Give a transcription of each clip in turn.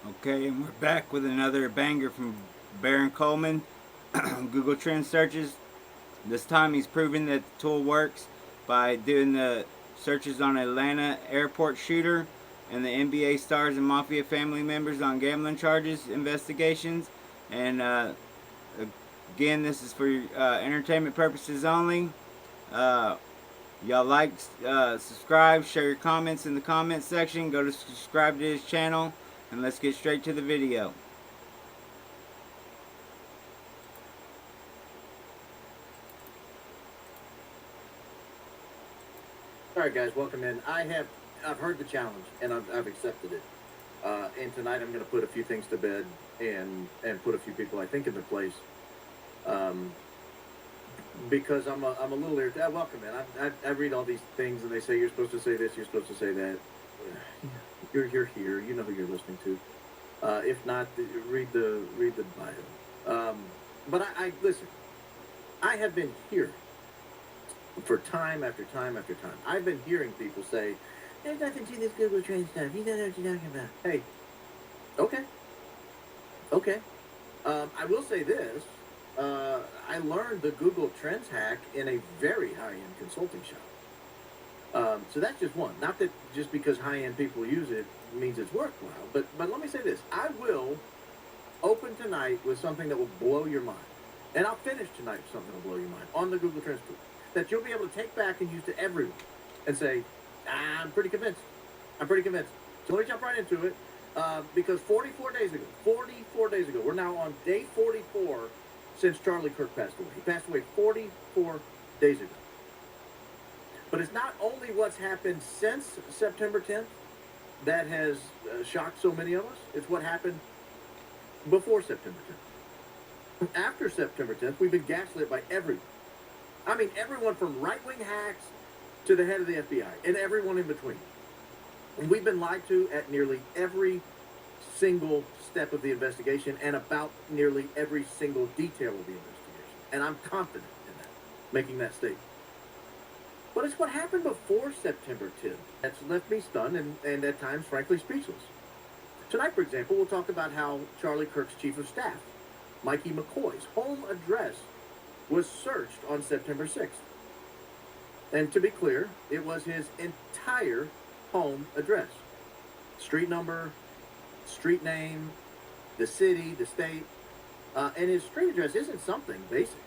Okay, and we're back with another banger from Baron Coleman. Google Trend searches. This time he's proven that the tool works by doing the searches on Atlanta airport shooter and the NBA stars and mafia family members on gambling charges investigations. And again, this is for entertainment purposes only. Uh, Y'all like, subscribe, share your comments in the comments section. Go to subscribe to his channel, and let's get straight to the video. All right, guys, welcome in. I've heard the challenge and I've accepted it. And tonight I'm going to put a few things to bed and put a few people I think into place. Because I'm a little irritated. Welcome in. I read all these things and they say you're supposed to say this, you're supposed to say that. You're here. You know who you're listening to. If not, read the bio. But I listen. I have been here for time after time after time. I've been hearing people say, "There's nothing to this Google Trend stuff. You don't know what you're talking about." Hey, okay. I will say this. I learned the Google Trends hack in a very high-end consulting shop. So that's just one. Not that just because high-end people use it means it's worthwhile. But let me say this. I will open tonight with something that will blow your mind. And I'll finish tonight with something that will blow your mind on the Google Trends tool that you'll be able to take back and use to everyone and say, I'm pretty convinced. So let me jump right into it. Because 44 days ago, we're now on day 44 since Charlie Kirk passed away. He passed away 44 days ago. But it's not only what's happened since September 10th that has shocked so many of us. It's what happened before September 10th. After September 10th, we've been gaslit by everyone. I mean, everyone from right-wing hacks to the head of the FBI and everyone in between. And we've been lied to at nearly every single step of the investigation and about nearly every single detail of the investigation. And I'm confident in that, making that statement. But it's what happened before September 10th that's left me stunned and at times, frankly, speechless. Tonight, for example, we'll talk about how Charlie Kirk's chief of staff, Mikey McCoy's home address was searched on September 6th. And to be clear, it was his entire home address. Street number, street name, the city, the state. And his street address isn't something basic.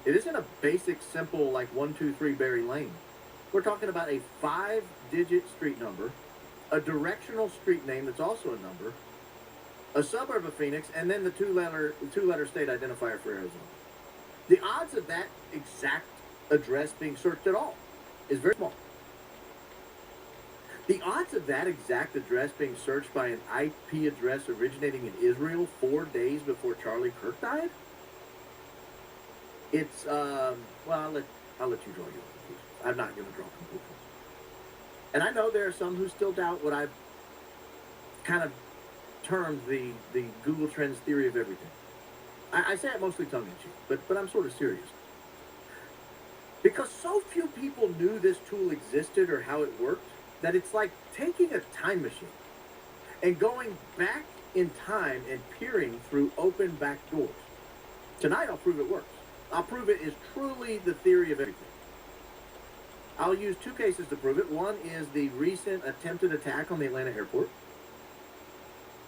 It isn't a basic, simple, like 123 Berry Lane. We're talking about a 5-digit street number, a directional street name that's also a number, a suburb of Phoenix, and then the two-letter state identifier for Arizona. The odds of that exact address being searched at all is very small. The odds of that exact address being searched by an IP address originating in Israel 4 days before Charlie Kirk died? It's, well, I'll let you draw your conclusions. I'm not going to draw conclusions. And I know there are some who still doubt what I've kind of termed the Google Trends theory of everything. I say it mostly tongue-in-cheek, but I'm sort of serious. Because so few people knew this tool existed or how it worked, that it's like taking a time machine and going back in time and peering through open back doors. Tonight I'll prove it works. I'll prove it is truly the theory of everything. I'll use two cases to prove it. One is the recent attempted attack on the Atlanta airport.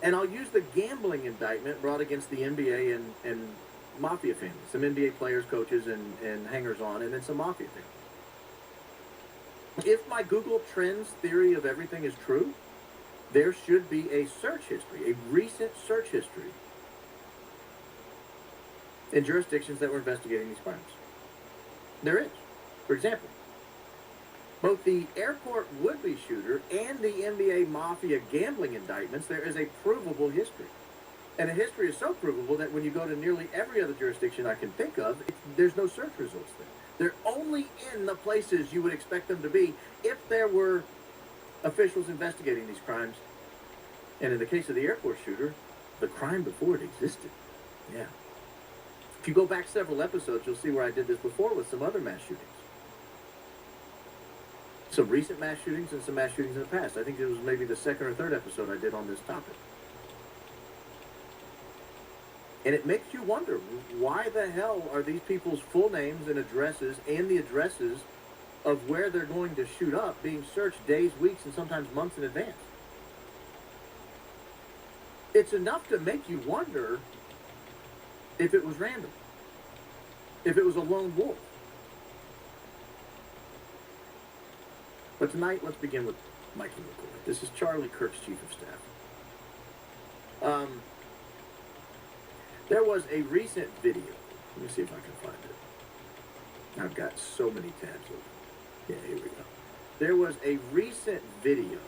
And I'll use the gambling indictment brought against the NBA and mafia families. Some NBA players, coaches, and hangers-on, and then some mafia families. If my Google Trends theory of everything is true, there should be a search history, a recent search history in jurisdictions that were investigating these crimes. There is. For example, both the airport would-be shooter and the NBA mafia gambling indictments, there is a provable history. And the history is so provable that when you go to nearly every other jurisdiction I can think of, there's no search results there. They're only in the places you would expect them to be if there were officials investigating these crimes. And in the case of the airport shooter, the crime before it existed. Yeah. If you go back several episodes, you'll see where I did this before with some other mass shootings. Some recent mass shootings and some mass shootings in the past. I think it was maybe the second or third episode I did on this topic. And it makes you wonder, why the hell are these people's full names and addresses and the addresses of where they're going to shoot up being searched days, weeks, and sometimes months in advance? It's enough to make you wonder if it was random, if it was a lone wolf. But tonight, let's begin with Mikey McCoy. This is Charlie Kirk's chief of staff. There was a recent video. Let me see if I can find it. I've got so many tabs open. Yeah, here we go. There was a recent video.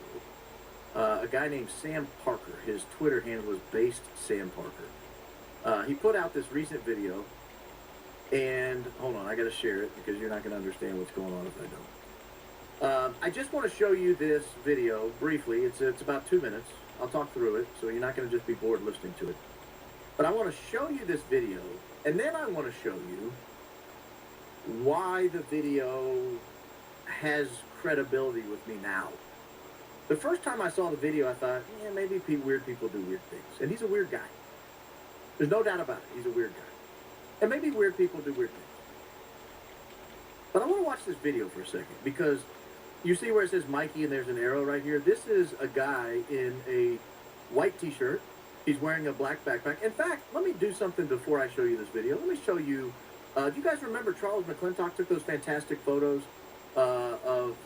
A guy named Sam Parker. His Twitter handle is based Sam Parker. He put out this recent video. And hold on, I got to share it because you're not going to understand what's going on if I don't. I just want to show you this video briefly. It's about 2 minutes. I'll talk through it, so you're not going to just be bored listening to it. But I want to show you this video, and then I want to show you why the video has credibility with me now. The first time I saw the video, I thought, yeah, maybe weird people do weird things. And he's a weird guy. There's no doubt about it. He's a weird guy. And maybe weird people do weird things. But I want to watch this video for a second, because you see where it says Mikey and there's an arrow right here? This is a guy in a white t-shirt. He's wearing a black backpack. In fact, let me do something before I show you this video. Let me show you, do you guys remember Charles McClintock took those fantastic photos of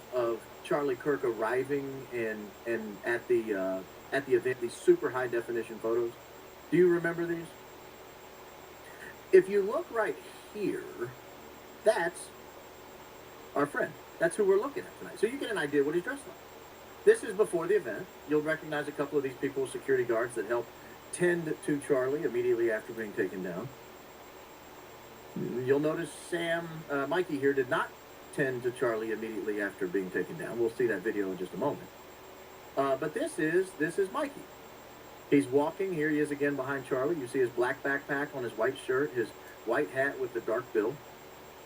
Charlie Kirk arriving and at the event, these super high definition photos? Do you remember these? If you look right here, that's our friend. That's who we're looking at tonight. So you get an idea what he's dressed like. This is before the event. You'll recognize a couple of these people, security guards that helped tend to Charlie immediately after being taken down. You'll notice Mikey here did not tend to Charlie immediately after being taken down. We'll see that video in just a moment. But this is Mikey. He's walking. Here he is again behind Charlie. You see his black backpack on his white shirt, his white hat with the dark bill.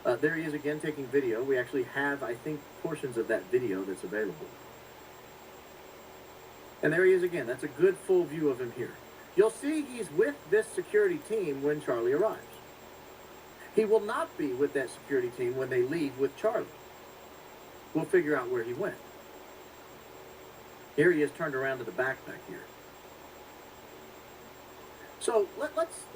There he is again taking video. We actually have, I think, portions of that video that's available. And there he is again. That's a good full view of him here. You'll see he's with this security team when Charlie arrives. He will not be with that security team when they leave with Charlie. We'll figure out where he went. Here he is turned around to the backpack here. So let's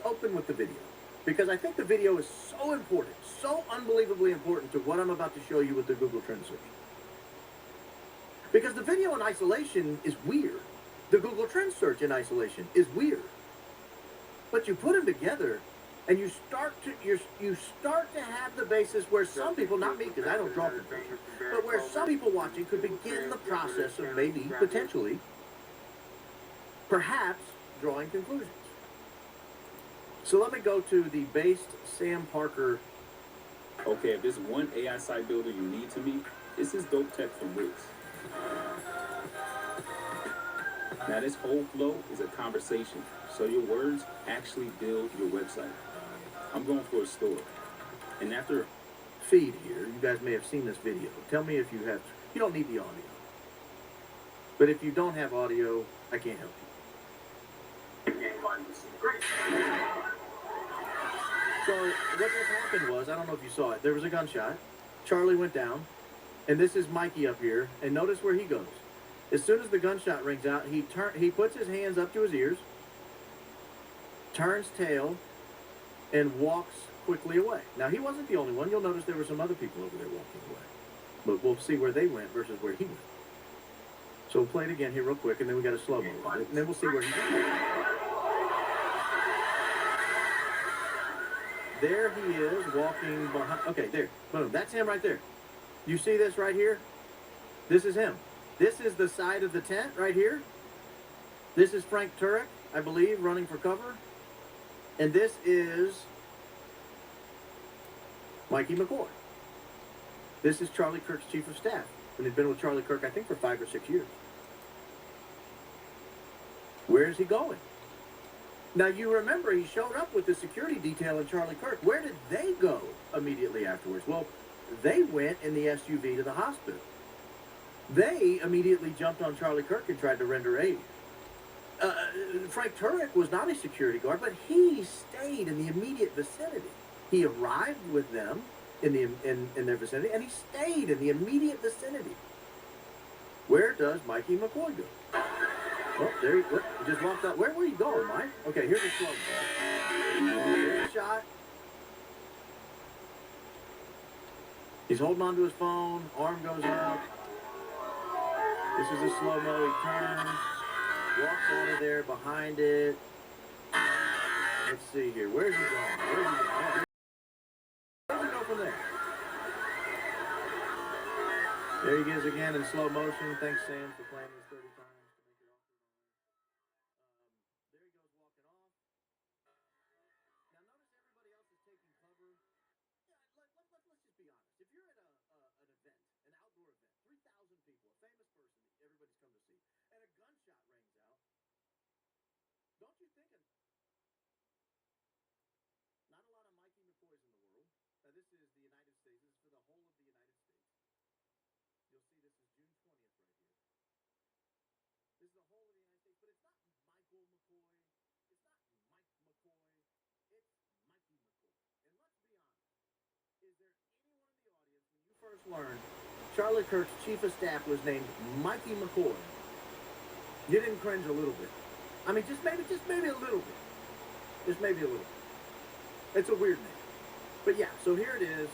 open with the video, because I think the video is so important, so unbelievably important to what I'm about to show you with the Google Trend search. Because the video in isolation is weird. The Google Trend search in isolation is weird. But you put them together, and you start to have the basis where some people, not me because I don't draw conclusions, but where some people watching could begin the process of maybe, potentially, perhaps, drawing conclusions. So let me go to the based Sam Parker. Okay, if there's one AI site builder you need to meet, it's this dope tech from Wix. Now this whole flow is a conversation, so your words actually build your website. I'm going for a store, and after feed here, you guys may have seen this video. Tell me if you have. You don't need the audio, but if you don't have audio, I can't help you. So what just happened was, I don't know if you saw it, there was a gunshot. Charlie went down, and this is Mikey up here, and notice where he goes. As soon as the gunshot rings out, he puts his hands up to his ears, turns tail, and walks quickly away. Now, he wasn't the only one. You'll notice there were some other people over there walking away. But we'll see where they went versus where he went. So we'll play it again here real quick, and then we got a slow-mo of it, and then we'll see where he went. There he is walking behind. Okay, there. Boom. That's him right there. You see this right here? This is him. This is the side of the tent right here. This is Frank Turek, I believe, running for cover. And this is Mikey McCoy. This is Charlie Kirk's chief of staff. And he's been with Charlie Kirk, I think, for 5 or 6 years. Where is he going? Now, you remember he showed up with the security detail in Charlie Kirk. Where did they go immediately afterwards? Well, they went in the SUV to the hospital. They immediately jumped on Charlie Kirk and tried to render aid. Frank Turek was not a security guard, but he stayed in the immediate vicinity. He arrived with them in their vicinity, and he stayed in the immediate vicinity. Where does Mikey McCoy go? Oh, there he just walked out. Where were you going, Mike? Okay, here's a slow mo. There's a shot. He's holding onto his phone. Arm goes up. This is a slow mo. He turns, walks out of there behind it. Let's see here. Where's he going? Where's he going? Where's he go from there? There he is again in slow motion. Thanks, Sam, for playing this 30 times to make it awkward. There he goes walking off. Now notice everybody else is taking cover. Yeah, let's just be honest. If you're at an event, an outdoor event, 3,000 people, a famous person that everybody's come to see, and a gunshot rings out, don't you think not a lot of Mikey McCoys in the world? Now this is the United States. This is for the whole of the United States. You'll see this is June 20th right here. This is the whole of the United States, but it's not Michael McCoy. It's not Mike McCoy. It's Mikey McCoy. And let's be honest. Is there anyone in the audience, when you first learned Charlie Kirk's chief of staff was named Mikey McCoy, you didn't cringe a little bit? I mean, just maybe a little bit. Just maybe a little bit. It's a weird name. But yeah, so here it is.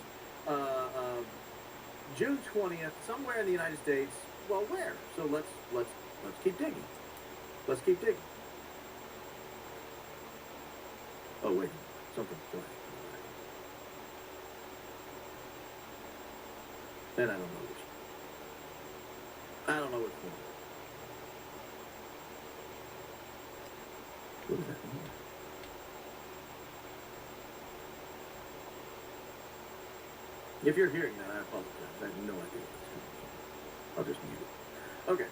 June 20th, somewhere in the United States. Well, where? So let's keep digging. Let's keep digging. Oh wait, something. Go ahead. And I don't know which. I don't know which one. What does that mean? If you're hearing that, I apologize. I have no idea what that's coming from. I'll just mute it. Okay.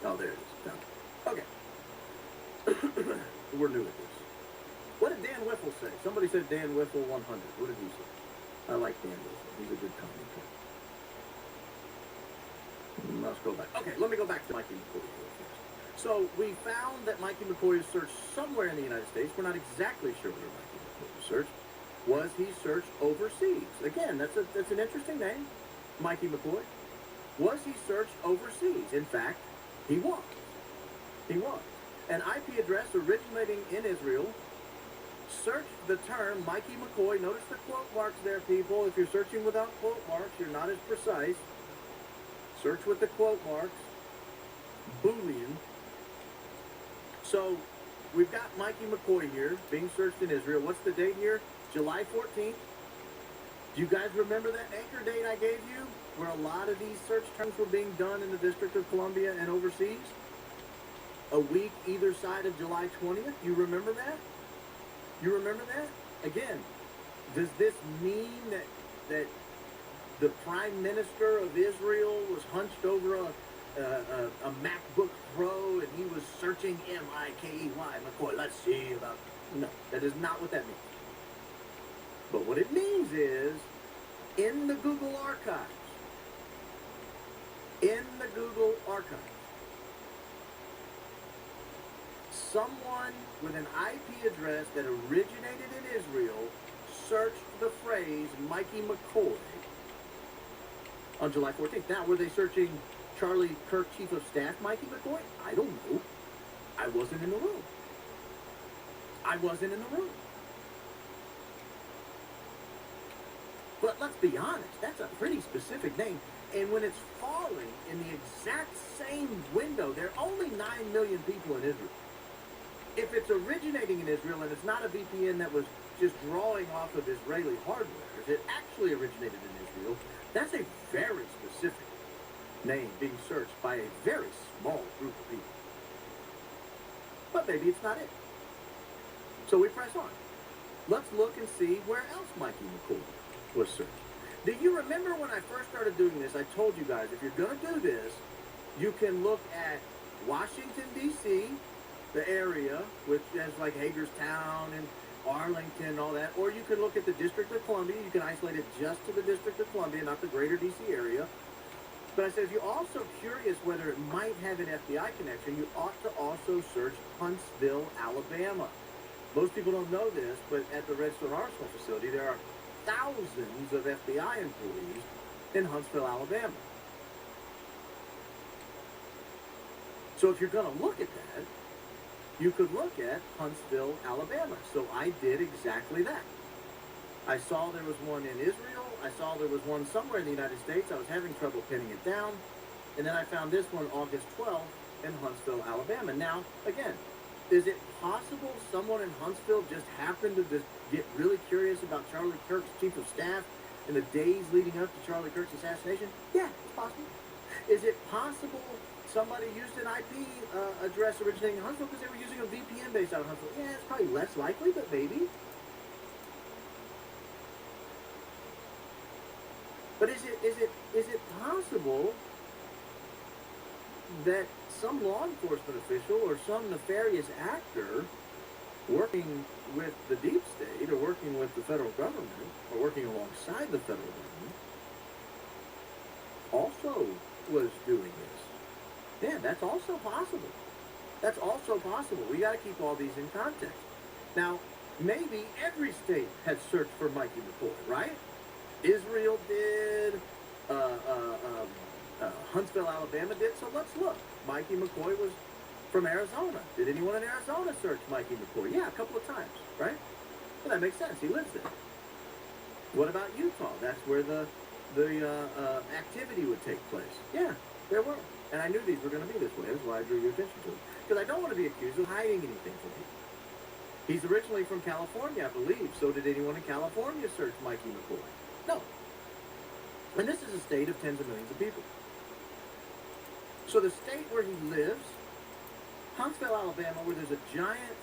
Oh, there it is. Found it. Okay. We're new at this. What did Dan Wiffle say? Somebody said Dan Wiffle 100. What did he say? I like Dan Wiffle. He's a good commentator. Let's go back. Okay, let me go back to Mikey McCoy. So we found that Mikey McCoy is searched somewhere in the United States. We're not exactly sure where Mikey McCoy was searched. Was he searched overseas? Again, that's an interesting name, Mikey McCoy. Was he searched overseas? In fact, he was. He was. An IP address originating in Israel searched the term Mikey McCoy. Notice the quote marks there, people. If you're searching without quote marks, you're not as precise. Search with the quote marks. Boolean. So we've got Mikey McCoy here being searched in Israel. What's the date here? July 14th. Do you guys remember that anchor date I gave you where a lot of these search terms were being done in the District of Columbia and overseas? A week either side of July 20th. You remember that? You remember that? Again, does this mean that the Prime Minister of Israel was hunched over a MacBook Pro and he was searching M-I-K-E-Y, McCoy, let's see about... No, that is not what that means. But what it means is, in the Google archives, someone with an IP address that originated in Israel searched the phrase Mikey McCoy on July 14th. Now, were they searching Charlie Kirk, Chief of Staff Mikey McCoy? I don't know. I wasn't in the room. But let's be honest, that's a pretty specific name. And when it's falling in the exact same window, there are only 9 million people in Israel. If it's originating in Israel and it's not a VPN that was just drawing off of Israeli hardware, if it actually originated in Israel, that's a very specific name being searched by a very small group of people. But maybe it's not it. So we press on. Let's look and see where else Mikey McCoy was searched. Do you remember when I first started doing this, I told you guys, if you're going to do this, you can look at Washington, D.C., the area, which has like Hagerstown and Arlington and all that, or you can look at the District of Columbia. You can isolate it just to the District of Columbia, not the greater D.C. area. But I said, if you're also curious whether it might have an FBI connection, you ought to also search Huntsville, Alabama. Most people don't know this, but at the Redstone Arsenal facility, there are thousands of FBI employees in Huntsville, Alabama. So if you're going to look at that, you could look at Huntsville, Alabama. So I did exactly that. I saw there was one in Israel. I saw there was one somewhere in the United States. I was having trouble pinning it down. And then I found this one August 12th in Huntsville, Alabama. Now, again, is it possible someone in Huntsville just happened to just get really curious about Charlie Kirk's chief of staff in the days leading up to Charlie Kirk's assassination? Yeah, it's possible. Is it possible somebody used an IP address originating in Huntsville because they were using a VPN based out of Huntsville? Yeah, it's probably less likely, but maybe. But is it possible that some law enforcement official or some nefarious actor working with the deep state or working with the federal government or working alongside the federal government also was doing this? Yeah, that's also possible. That's also possible. We got to keep all these in context. Now, maybe every state had searched for Mikey McCoy, right? Israel did, Huntsville, Alabama did, so let's look. Mikey McCoy was from Arizona. Did anyone in Arizona search Mikey McCoy? Yeah, a couple of times, right? Well, that makes sense. He lives there. What about Utah? That's where the activity would take place. Yeah, there were. And I knew these were going to be this way. That's why I drew your attention to it. Because I don't want to be accused of hiding anything from you. He's originally from California, I believe. So did anyone in California search Mikey McCoy? No. And this is a state of tens of millions of people. So the state where he lives, Huntsville, Alabama, where there's a giant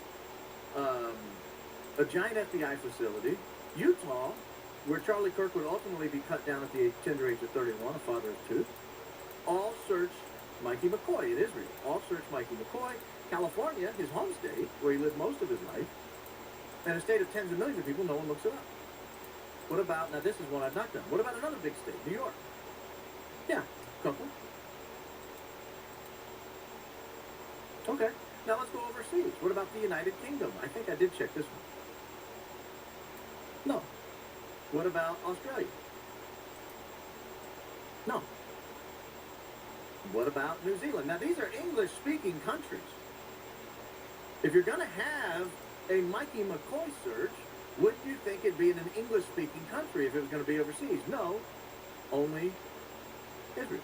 FBI facility. Utah, where Charlie Kirk would ultimately be cut down at the tender age of 31, a father of two. All search Mikey McCoy in Israel. All search Mikey McCoy. California, his home state, where he lived most of his life. And a state of tens of millions of people, no one looks it up. What about, now this is one I've not done. What about another big state, New York? Yeah, a couple. Okay, now let's go overseas. What about the United Kingdom? I think I did check this one. No. What about Australia? No. What about New Zealand? Now these are English-speaking countries. If you're going to have a Mikey McCoy search, wouldn't you think it'd be in an English-speaking country if it was going to be overseas? No, only Israel.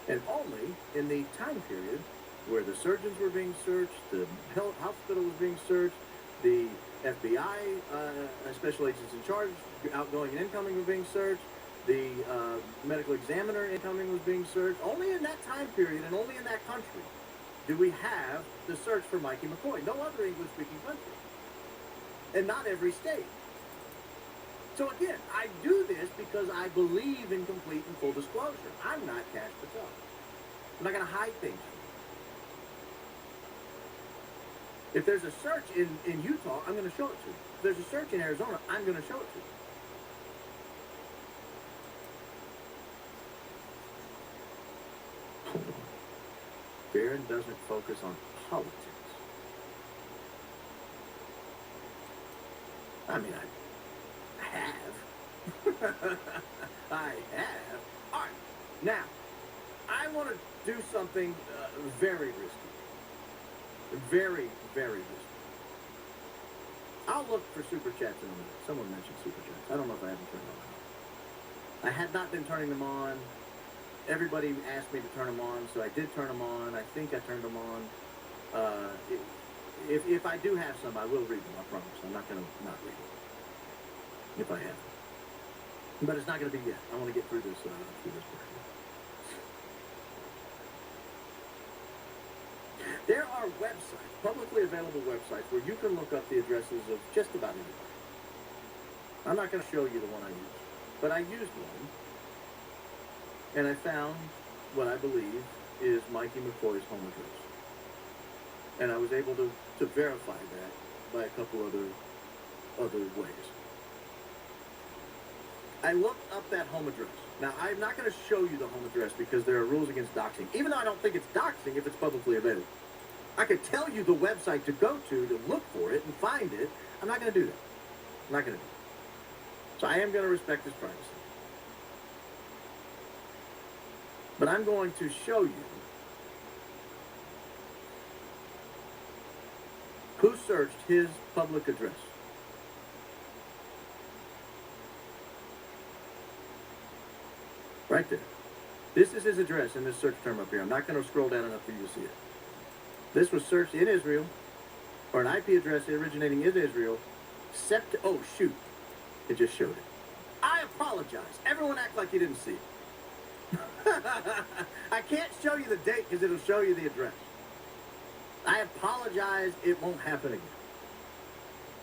And only in the time period where the surgeons were being searched, the hospital was being searched, the FBI special agents in charge, outgoing and incoming, were being searched, the medical examiner incoming was being searched. Only in that time period and only in that country do we have the search for Mikey McCoy. No other English-speaking country. And not every state. So again, I do this because I believe in complete and full disclosure. I'm not Cash Patel. I'm not going to hide things. If there's a search in Utah, I'm going to show it to you. If there's a search in Arizona, I'm going to show it to you. Barron doesn't focus on politics. I mean, I have. I have. All right. Now, I want to do something very risky. Very, very risky. I'll look for super chats in a minute. Someone mentioned super chats. I don't know if I haven't turned them on. I had not been turning them on. Everybody asked me to turn them on, so I did turn them on. I think I turned them on. If I do have some, I will read them, I promise. I'm not going to not read them. If I have. But it's not going to be yet. I want to get through this part. There are websites, publicly available websites, where you can look up the addresses of just about anybody. I'm not going to show you the one I used. But I used one. And I found what I believe is Mikey McCoy's home address. And I was able to verify that by a couple other ways. I looked up that home address. Now, I'm not going to show you the home address because there are rules against doxing, even though I don't think it's doxing if it's publicly available. I could tell you the website to go to look for it and find it. I'm not going to do that. I'm not going to do it. So I am going to respect his privacy. But I'm going to show you who searched his public address. Right there. This is his address in this search term up here. I'm not going to scroll down enough for you to see it. This was searched in Israel, or an IP address originating in Israel. Oh, shoot. It just showed it. I apologize. Everyone act like you didn't see it. I can't show you the date because it'll show you the address. I apologize. It won't happen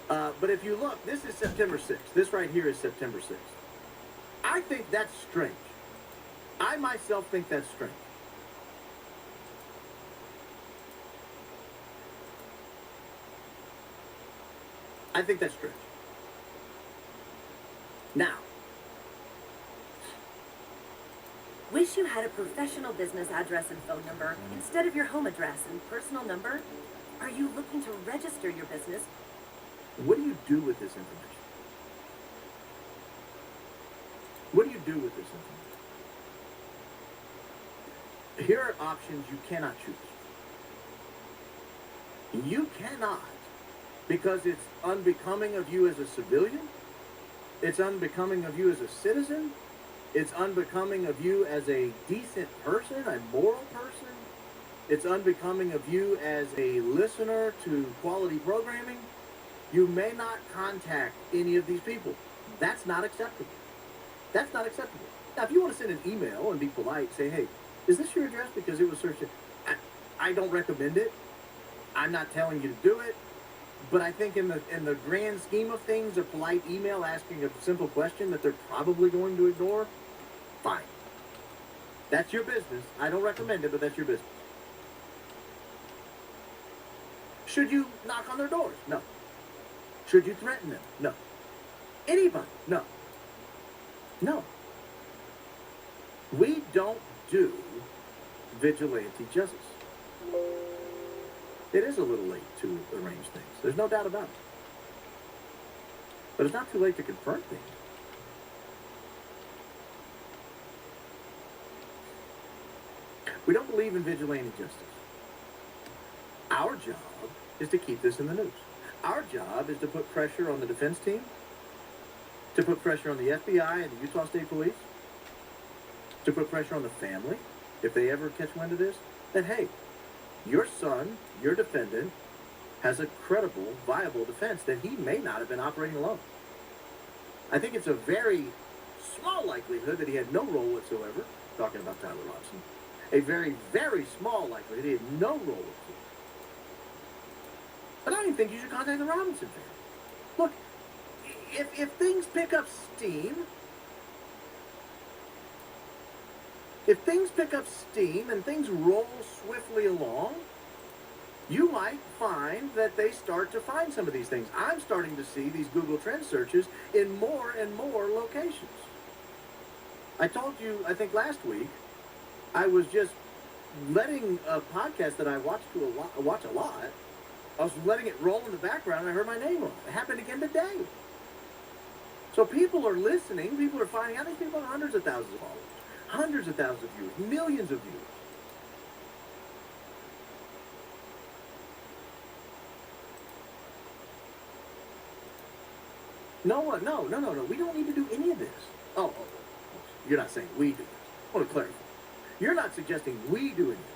again. But if you look, this is September 6th. This right here is September 6th. I think that's strange. I myself think that's strange. I think that's strange. Now, wish you had a professional business address and phone number instead of your home address and personal number? Are you looking to register your business? what do you do with this information? What do you do with this information? Here are options you cannot choose. You cannot, because it's unbecoming of you as a civilian, it's unbecoming of you as a citizen, it's unbecoming of you as a decent person, a moral person, it's unbecoming of you as a listener to quality programming. You may not contact any of these people. That's not acceptable. That's not acceptable. Now, if you want to send an email and be polite, say, hey, is this your address because it was searched? I don't recommend it. I'm not telling you to do it. But I think in the grand scheme of things, a polite email asking a simple question that they're probably going to ignore, fine. That's your business. I don't recommend it, but that's your business. Should you knock on their doors? No. Should you threaten them? No. Anybody? No. No. We don't do vigilante justice. It is a little late to arrange things. There's no doubt about it. But it's not too late to confront things. We don't believe in vigilante justice. Our job is to keep this in the news. Our job is to put pressure on the defense team, to put pressure on the FBI and the Utah State Police, to put pressure on the family, if they ever catch wind of this, that, hey, your son, your defendant, has a credible, viable defense that he may not have been operating alone. I think it's a very small likelihood that he had no role whatsoever, talking about Tyler Robson. A very, very small likelihood he had no role whatsoever. But I don't even think you should contact the Robinson family. Look, if things pick up steam, and things roll swiftly along, you might find that they start to find some of these things. I'm starting to see these Google Trend searches in more and more locations. I told you, I think last week, I was just letting a podcast that I watch a lot, I was letting it roll in the background and I heard my name roll. It happened again today. So people are listening, people are finding out. These people have hundreds of thousands of followers, hundreds of thousands of viewers, millions of viewers. No. We don't need to do any of this. Oh, you're not saying we do this. I want to clarify. You're not suggesting we do any of this.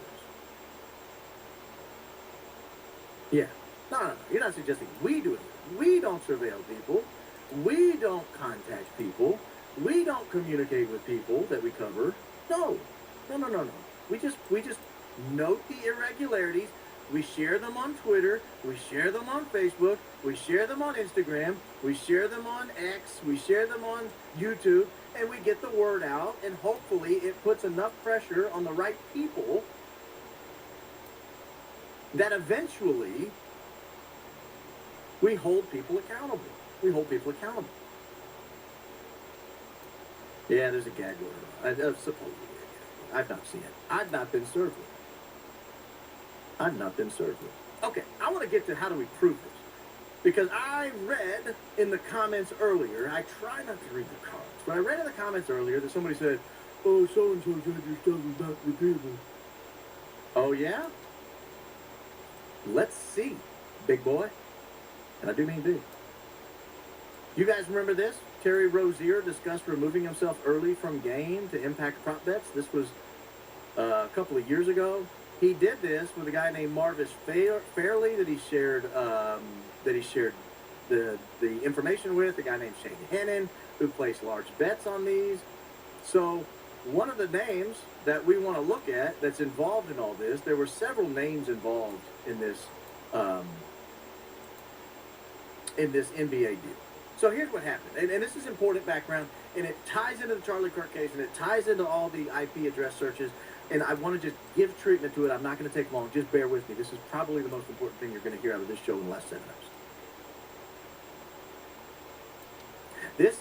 Yeah. No. You're not suggesting we do it. We don't surveil people. We don't contact people. We don't communicate with people that we cover. No. We just note the irregularities. We share them on Twitter. We share them on Facebook. We share them on Instagram. We share them on X. We share them on YouTube. And we get the word out. And hopefully it puts enough pressure on the right people that eventually we hold people accountable. Yeah, there's a gag order. Supposedly a gag order. I've not seen it. I've not been served with it. I've not been served with it. Okay, I want to get to how do we prove this. Because I read in the comments earlier, I try not to read the comments, but I read in the comments earlier that somebody said, oh, so-and-so said your stuff is not repeatable. Oh, yeah? Let's see, big boy. And I do mean big. You guys remember this? Terry Rozier discussed removing himself early from game to impact prop bets. This was a couple of years ago. He did this with a guy named Marvis Fairley that he shared the information with, a guy named Shane Hennon, who placed large bets on these. So one of the names that we want to look at that's involved in all this, there were several names involved in this NBA deal. So here's what happened, and this is important background, and it ties into the Charlie Kirk case, and it ties into all the IP address searches, and I want to just give treatment to it. I'm not going to take long. Just bear with me. This is probably the most important thing you're going to hear out of this show in the last 7 hours.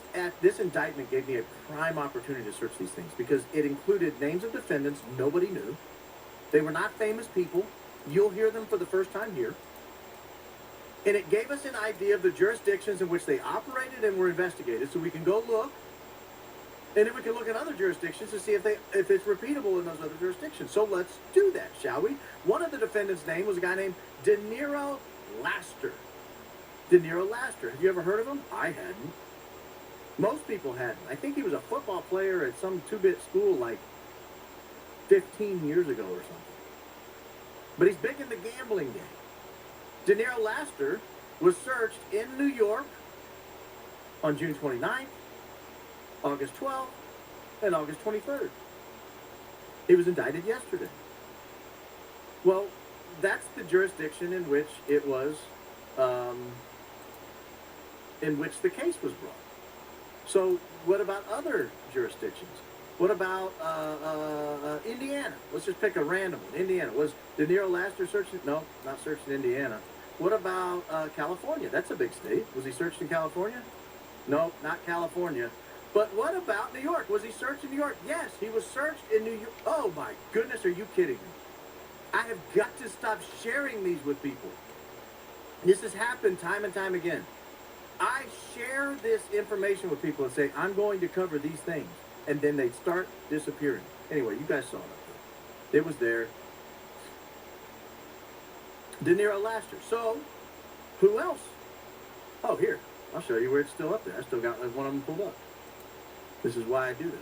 This indictment gave me a prime opportunity to search these things because it included names of defendants nobody knew. They were not famous people. You'll hear them for the first time here. And it gave us an idea of the jurisdictions in which they operated and were investigated, so we can go look, and then we can look at other jurisdictions to see if it's repeatable in those other jurisdictions. So let's do that, shall we? One of the defendants' name was a guy named De Niro Laster. De Niro Laster. Have you ever heard of him? I hadn't. Most people hadn't. I think he was a football player at some two-bit school like 15 years ago or something. But he's big in the gambling game. De Niro Laster was searched in New York on June 29th, August 12th, and August 23rd. He was indicted yesterday. Well, that's the jurisdiction in which it was, in which the case was brought. So what about other jurisdictions? What about Indiana? Let's just pick a random one. Indiana. Was De Niro Laster searched? No, not searched in Indiana. What about California? That's a big state. Was he searched in California? No, not California. But what about New York? Was he searched in New York? Yes, he was searched in New York. Oh my goodness, are you kidding me? I have got to stop sharing these with people. This has happened time and time again. I share this information with people and say, I'm going to cover these things. And then they start disappearing. Anyway, you guys saw it up there. It was there. De Niro Laster. So, who else? Oh, here. I'll show you where it's still up there. I still got one of them pulled up. This is why I do this.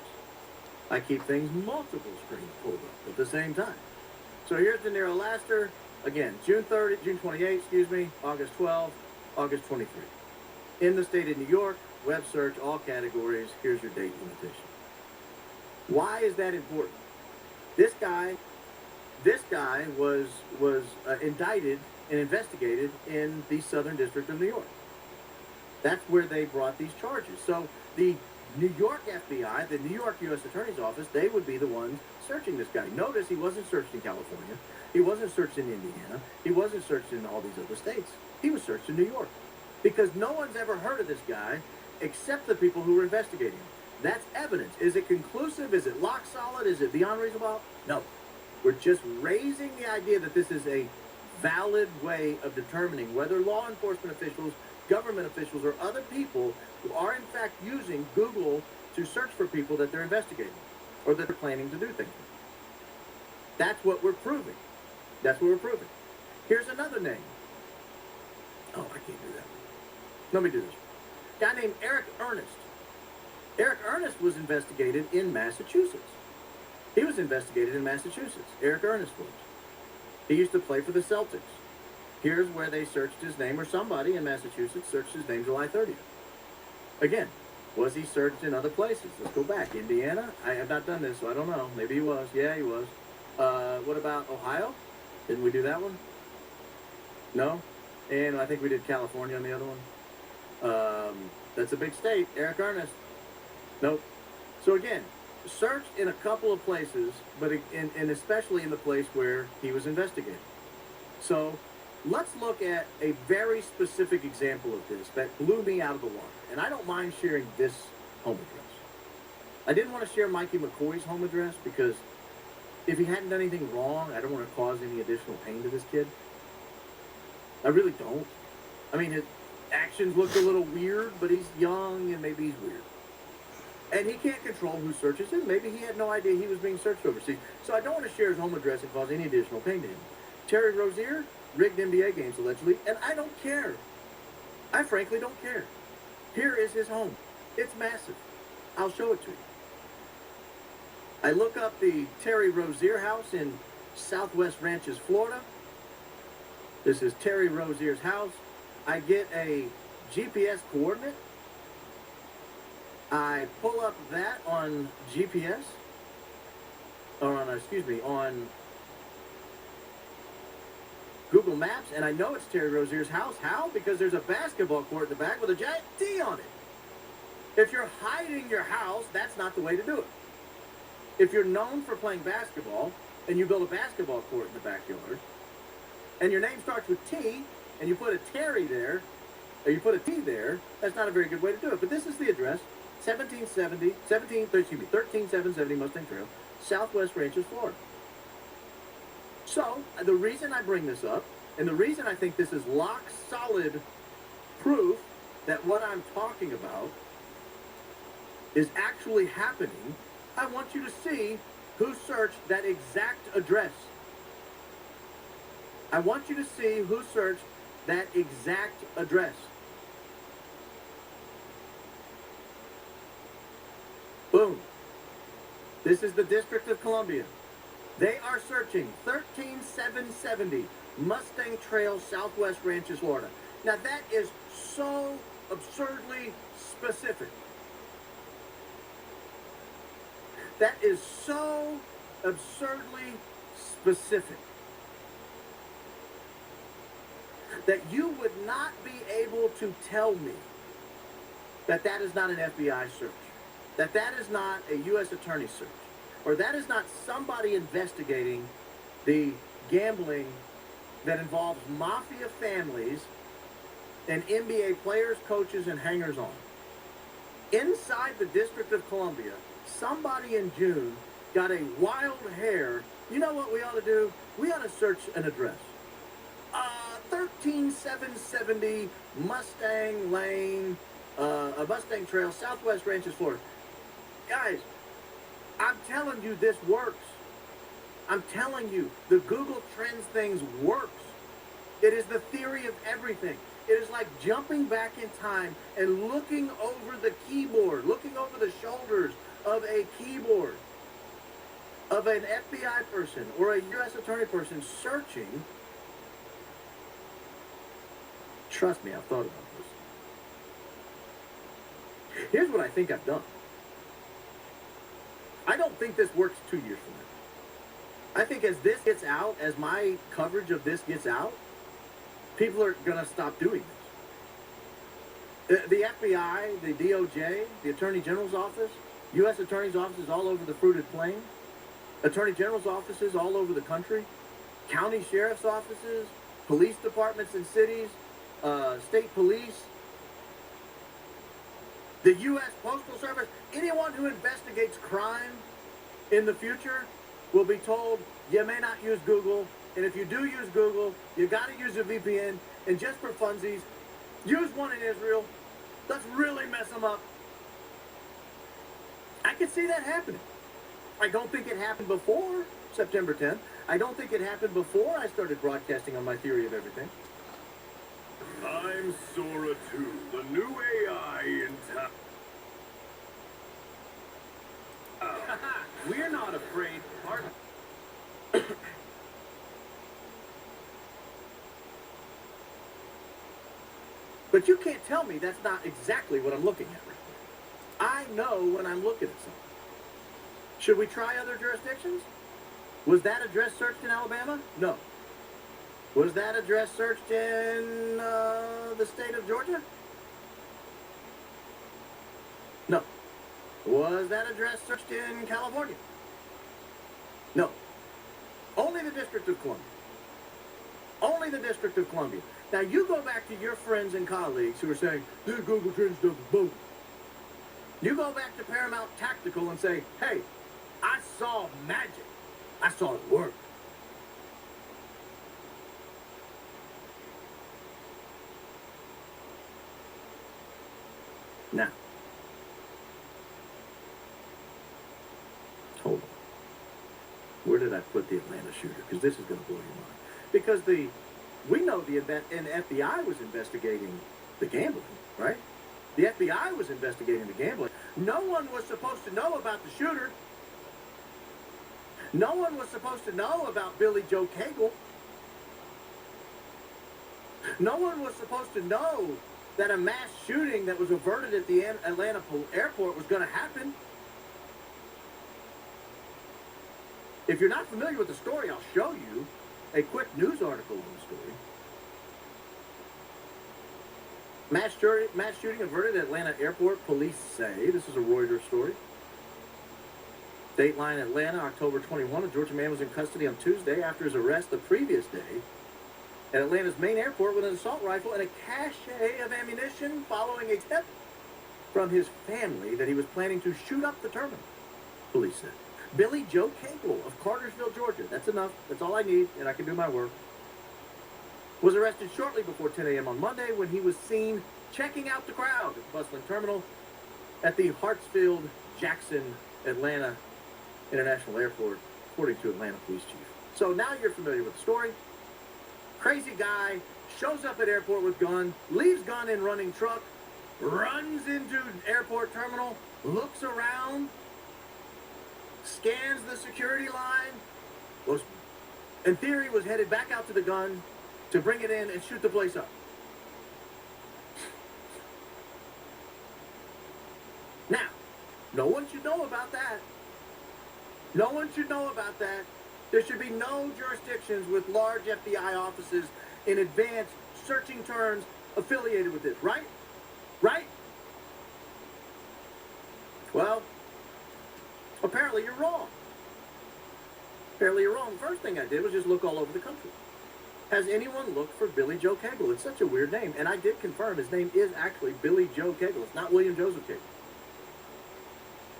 I keep things multiple screens pulled up at the same time. So here's De Niro Laster. Again, June 28th, August 12th, August 23rd. In the state of New York, web search, all categories. Here's your date limitation. Why is that important? This guy was indicted and investigated in the Southern District of New York. That's where they brought these charges. So the New York FBI, the New York U.S. Attorney's Office, they would be the ones searching this guy. Notice he wasn't searched in California. He wasn't searched in Indiana. He wasn't searched in all these other states. He was searched in New York. Because no one's ever heard of this guy except the people who were investigating him. That's evidence. Is it conclusive? Is it lock solid? Is it beyond reasonable doubt? No. We're just raising the idea that this is a valid way of determining whether law enforcement officials, government officials, or other people who are in fact using Google to search for people that they're investigating or that they're planning to do things with. That's what we're proving. That's what we're proving. Here's another name. Oh, I can't do that. Let me do this. A guy named Eric Ernest. Eric Ernest was investigated in Massachusetts. He was investigated in Massachusetts. Eric Ernest was. He used to play for the Celtics. Here's where they searched his name, or somebody in Massachusetts searched his name July 30th. Again, was he searched in other places? Let's go back. Indiana? I have not done this, so I don't know. Maybe he was. Yeah, he was. What about Ohio? Didn't we do that one? No? And I think we did California on the other one. That's a big state. Eric Ernest. Nope. So again, searched in a couple of places, but and especially in the place where he was investigated. So let's look at a very specific example of this that blew me out of the water. And I don't mind sharing this home address. I didn't want to share Mikey McCoy's home address because if he hadn't done anything wrong, I don't want to cause any additional pain to this kid. I really don't. I mean, his actions looked a little weird, but he's young and maybe he's weird. And he can't control who searches him. Maybe he had no idea he was being searched overseas. So I don't want to share his home address and cause any additional pain to him. Terry Rozier rigged NBA games allegedly, and I don't care. I frankly don't care. Here is his home. It's massive. I'll show it to you. I look up the Terry Rozier house in Southwest Ranches, Florida. This is Terry Rozier's house. I get a GPS coordinate. I pull up that on GPS, or on Google Maps, and I know it's Terry Rozier's house. How? Because there's a basketball court in the back with a giant T on it. If you're hiding your house, that's not the way to do it. If you're known for playing basketball, and you build a basketball court in the backyard, and your name starts with T, and you put a Terry there, or you put a T there, that's not a very good way to do it. But this is the address, 13770 Mustang Trail, Southwest Ranches, Florida. So, the reason I bring this up, and the reason I think this is lock solid proof that what I'm talking about is actually happening, I want you to see who searched that exact address. I want you to see who searched that exact address. Boom. This is the District of Columbia. They are searching 13770 Mustang Trail, Southwest Ranches, Florida. Now that is so absurdly specific. That is so absurdly specific that you would not be able to tell me that that is not an FBI search, that that is not a U.S. Attorney search, or that is not somebody investigating the gambling that involves mafia families and NBA players, coaches, and hangers-on. Inside the District of Columbia, somebody in June got a wild hair. You know what we ought to do? We ought to search an address. 13770 Mustang Lane, Mustang Trail, Southwest Ranches, Florida. Guys, I'm telling you this works. I'm telling you, the Google Trends things works. It is the theory of everything. It is like jumping back in time and looking over the keyboard, looking over the shoulders of a keyboard, of an FBI person or a U.S. Attorney person searching. Trust me, I've thought about this. Here's what I think I've done. I don't think this works 2 years from now. I think as this gets out, as my coverage of this gets out, people are going to stop doing this. The FBI, the DOJ, the Attorney General's office, U.S. Attorney's offices all over the fruited plain, Attorney General's offices all over the country, county sheriff's offices, police departments in cities, state police, the U.S. Postal Service, anyone who investigates crime in the future will be told, you may not use Google, and if you do use Google, you got to use a VPN, and just for funsies, use one in Israel. Let's really mess them up. I could see that happening. I don't think it happened before September 10th. I don't think it happened before I started broadcasting on my theory of everything. I'm Sora 2, the new AI in town. We're not afraid. But you can't tell me that's not exactly what I'm looking at right there. I know when I'm looking at something. Should we try other jurisdictions? Was that address searched in Alabama? No. Was that address searched in the state of Georgia? No. Was that address searched in California? No. Only the District of Columbia. Only the District of Columbia. Now you go back to your friends and colleagues who are saying, the Google Trends stuff is bogus. You go back to Paramount Tactical and say, hey, I saw magic. I saw it work. Now, hold on. Where did I put the Atlanta shooter? Because this is going to blow your mind. Because we know the FBI was investigating the gambling, right? The FBI was investigating the gambling. No one was supposed to know about the shooter. No one was supposed to know about Billy Joe Cagle. No one was supposed to know that a mass shooting that was averted at the Atlanta airport was going to happen. If you're not familiar with the story, I'll show you a quick news article on the story. Mass shooting averted at Atlanta airport, police say. This is a Reuters story. Dateline Atlanta, October 21. A Georgia man was in custody on Tuesday after his arrest the previous day at Atlanta's main airport with an assault rifle and a cache of ammunition following a tip from his family that he was planning to shoot up the terminal, police said. Billy Joe Cagle of Cartersville, Georgia, that's enough, that's all I need, and I can do my work, was arrested shortly before 10 a.m. on Monday when he was seen checking out the crowd at the bustling terminal at the Hartsfield-Jackson, Atlanta International Airport, according to Atlanta Police Chief. So now you're familiar with the story. Crazy guy shows up at airport with gun, leaves gun in running truck, runs into airport terminal, looks around, scans the security line, in theory was headed back out to the gun to bring it in and shoot the place up. Now, no one should know about that. No one should know about that. There should be no jurisdictions with large FBI offices in advance searching terms affiliated with this, right? Right? Well, apparently you're wrong. Apparently you're wrong. The first thing I did was just look all over the country. Has anyone looked for Billy Joe Cagle? It's such a weird name. And I did confirm his name is actually Billy Joe Cagle. It's not William Joseph Cagle.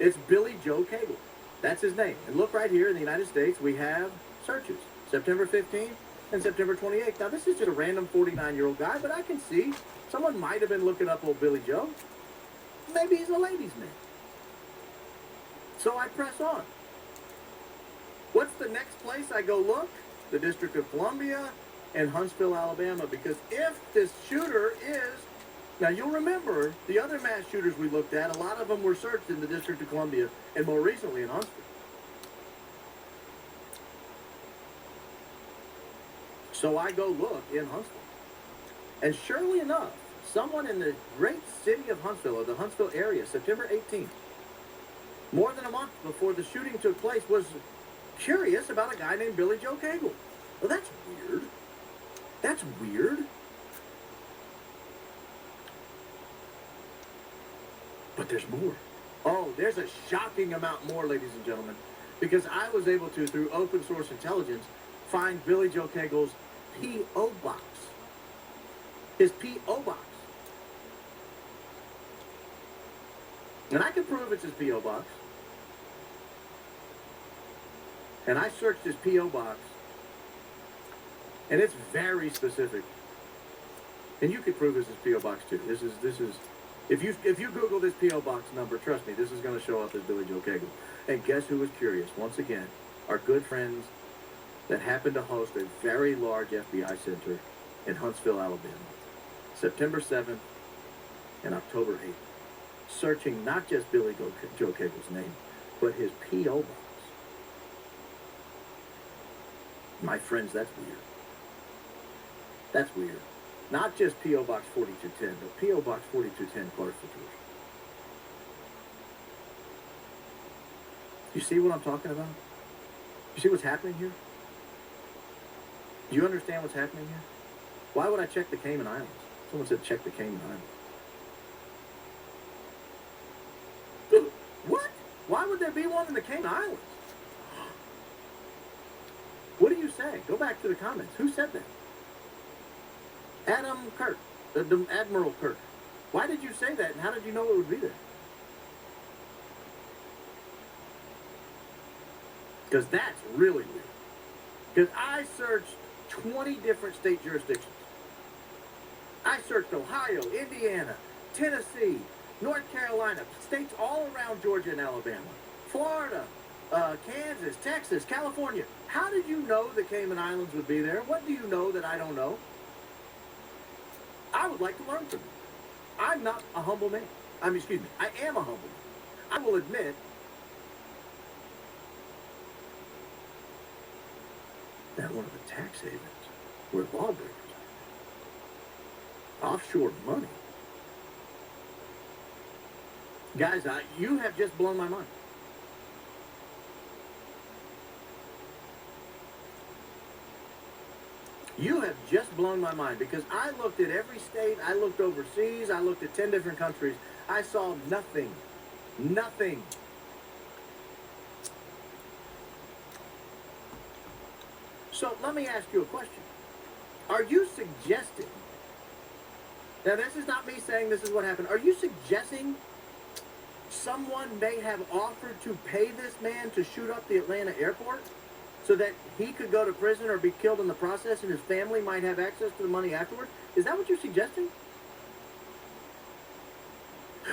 It's Billy Joe Cagle. That's his name. And look right here in the United States, we have searches. September 15th and September 28th. Now, this is just a random 49-year-old guy, but I can see someone might have been looking up old Billy Joe. Maybe he's a lady's name. So I press on. What's the next place I go look? The District of Columbia and Huntsville, Alabama. Because if this shooter is... Now, you'll remember the other mass shooters we looked at, a lot of them were searched in the District of Columbia and more recently in Huntsville. So I go look in Huntsville. And surely enough, someone in the great city of Huntsville, or the Huntsville area, September 18th, more than a month before the shooting took place, was curious about a guy named Billy Joe Cagle. Well, that's weird. That's weird. But there's more. Oh, there's a shocking amount more, ladies and gentlemen, because I was able to, through open source intelligence, find Billy Joe Cagle's P.O. box. His P.O. box. And I can prove it's his P.O. box. And I searched his P.O. box, and it's very specific. And you could prove it's his P.O. box too. This is. If you Google this P.O. box number, trust me, this is going to show up as Billy Joe Cagle. And guess who was curious? Once again, our good friends that happen to host a very large FBI center in Huntsville, Alabama, September 7th and October 8th, searching not just Billy Joe Cagle's name, but his P.O. box. My friends, that's weird. That's weird. Not just P.O. Box 4210, but P.O. Box 4210, Clarksville, Georgia. You see what I'm talking about? You see what's happening here? Do you understand what's happening here? Why would I check the Cayman Islands? Someone said check the Cayman Islands. What? Why would there be one in the Cayman Islands? What do you say? Go back to the comments. Who said that? Adam Kirk, Admiral Kirk. Why did you say that, and how did you know it would be there? Because that's really weird. Because I searched 20 different state jurisdictions. I searched Ohio, Indiana, Tennessee, North Carolina, states all around Georgia and Alabama, Florida, Kansas, Texas, California. How did you know the Cayman Islands would be there? What do you know that I don't know? I would like to learn from you. I'm not a humble man. I am a humble man. I will admit that one of the tax havens where lawbreakers are. Offshore money. Guys, you have just blown my mind. You have just blown my mind because I looked at every state, I looked overseas, I looked at 10 different countries. I saw nothing. Nothing. So let me ask you a question. Are you suggesting, now this is not me saying this is what happened, are you suggesting someone may have offered to pay this man to shoot up the Atlanta airport so that he could go to prison or be killed in the process and his family might have access to the money afterwards? Is that what you're suggesting?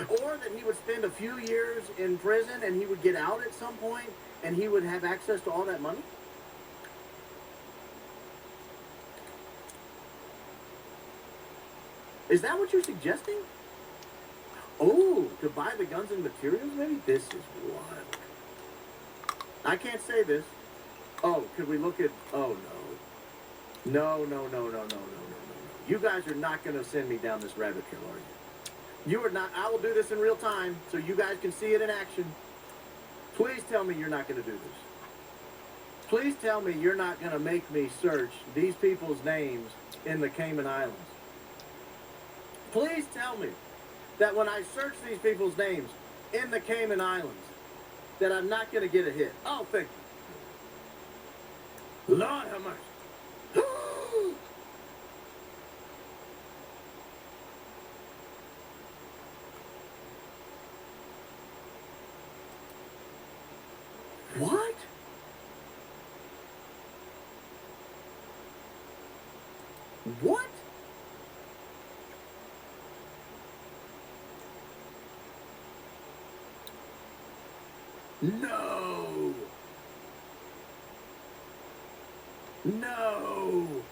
Or that he would spend a few years in prison and he would get out at some point and he would have access to all that money? Is that what you're suggesting? Oh, to buy the guns and materials, maybe? This is wild. I can't say this. Oh, could we look at... Oh, no. No. You guys are not going to send me down this rabbit trail, are you? You are not. I will do this in real time so you guys can see it in action. Please tell me you're not going to do this. Please tell me you're not going to make me search these people's names in the Cayman Islands. Please tell me that when I search these people's names in the Cayman Islands, that I'm not going to get a hit. Oh, thank you. Lord have mercy. What? What? No. No.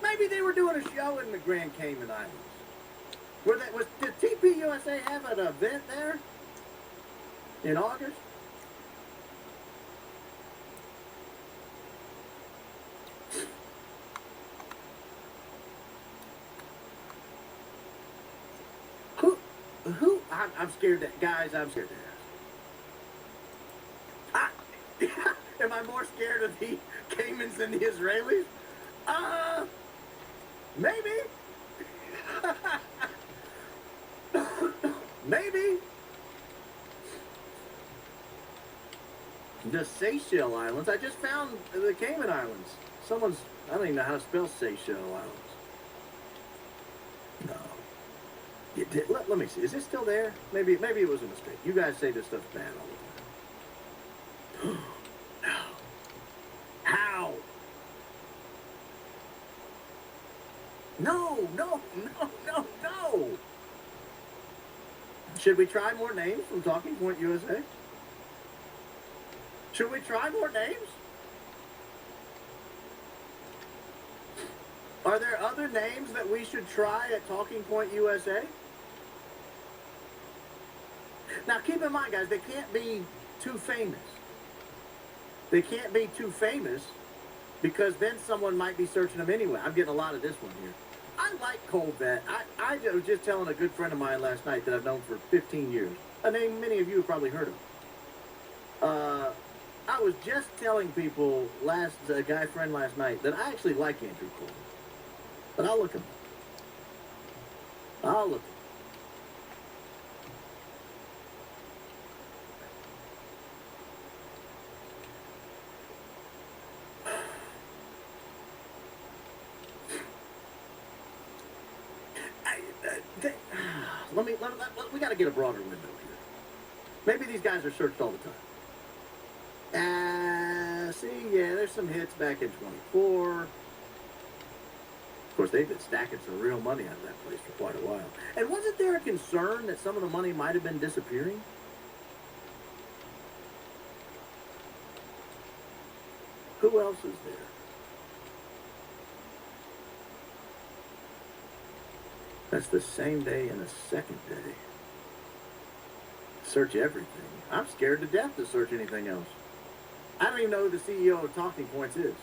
Maybe they were doing a show in the Grand Cayman Islands. Did TPUSA have an event there in August? Who? I'm scared to, guys, I'm scared to ask. Am I more scared of the Caymans than the Israelis? Maybe. Maybe. The Seychelles Islands. I just found the Cayman Islands. I don't even know how to spell Seychelles Islands. No. Let me see. Is this still there? Maybe it was a mistake. You guys say this stuff's bad all the time. No. How? No. Should we try more names from Talking Point USA? Should we try more names? Are there other names that we should try at Talking Point USA? Now, keep in mind, guys, they can't be too famous. They can't be too famous because then someone might be searching them anyway. I'm getting a lot of this one here. I like Coleman. I was just telling a good friend of mine last night that I've known for 15 years. A name many of you have probably heard of. I was just telling people, a guy friend last night, that I actually like Andrew Coleman. But I'll look him up. I'll look him up. we got to get a broader window here. Maybe these guys are searched all the time. See, yeah, there's some hits back in 24. Of course, they've been stacking some real money out of that place for quite a while. And wasn't there a concern that some of the money might have been disappearing? Who else is there? That's the same day and the second day. Search everything. I'm scared to death to search anything else. I don't even know who the CEO of Talking Points is.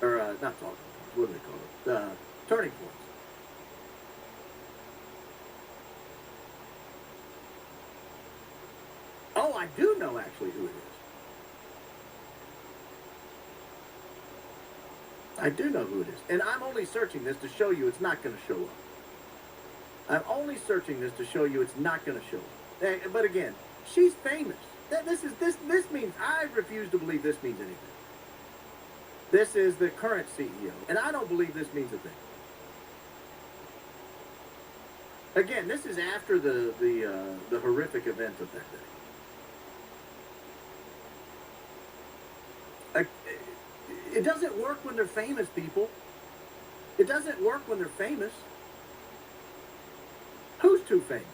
Or, not Talking Points. What do they call it? Turning Points. Oh, I do know actually who it is. I do know who it is. And I'm only searching this to show you it's not going to show up. I'm only searching this to show you it's not going to show up. But again, she's famous. This means, I refuse to believe this means anything. This is the current CEO, and I don't believe this means a thing. Again, this is after the horrific event of that day. It doesn't work when they're famous, people. It doesn't work when they're famous. Who's too famous?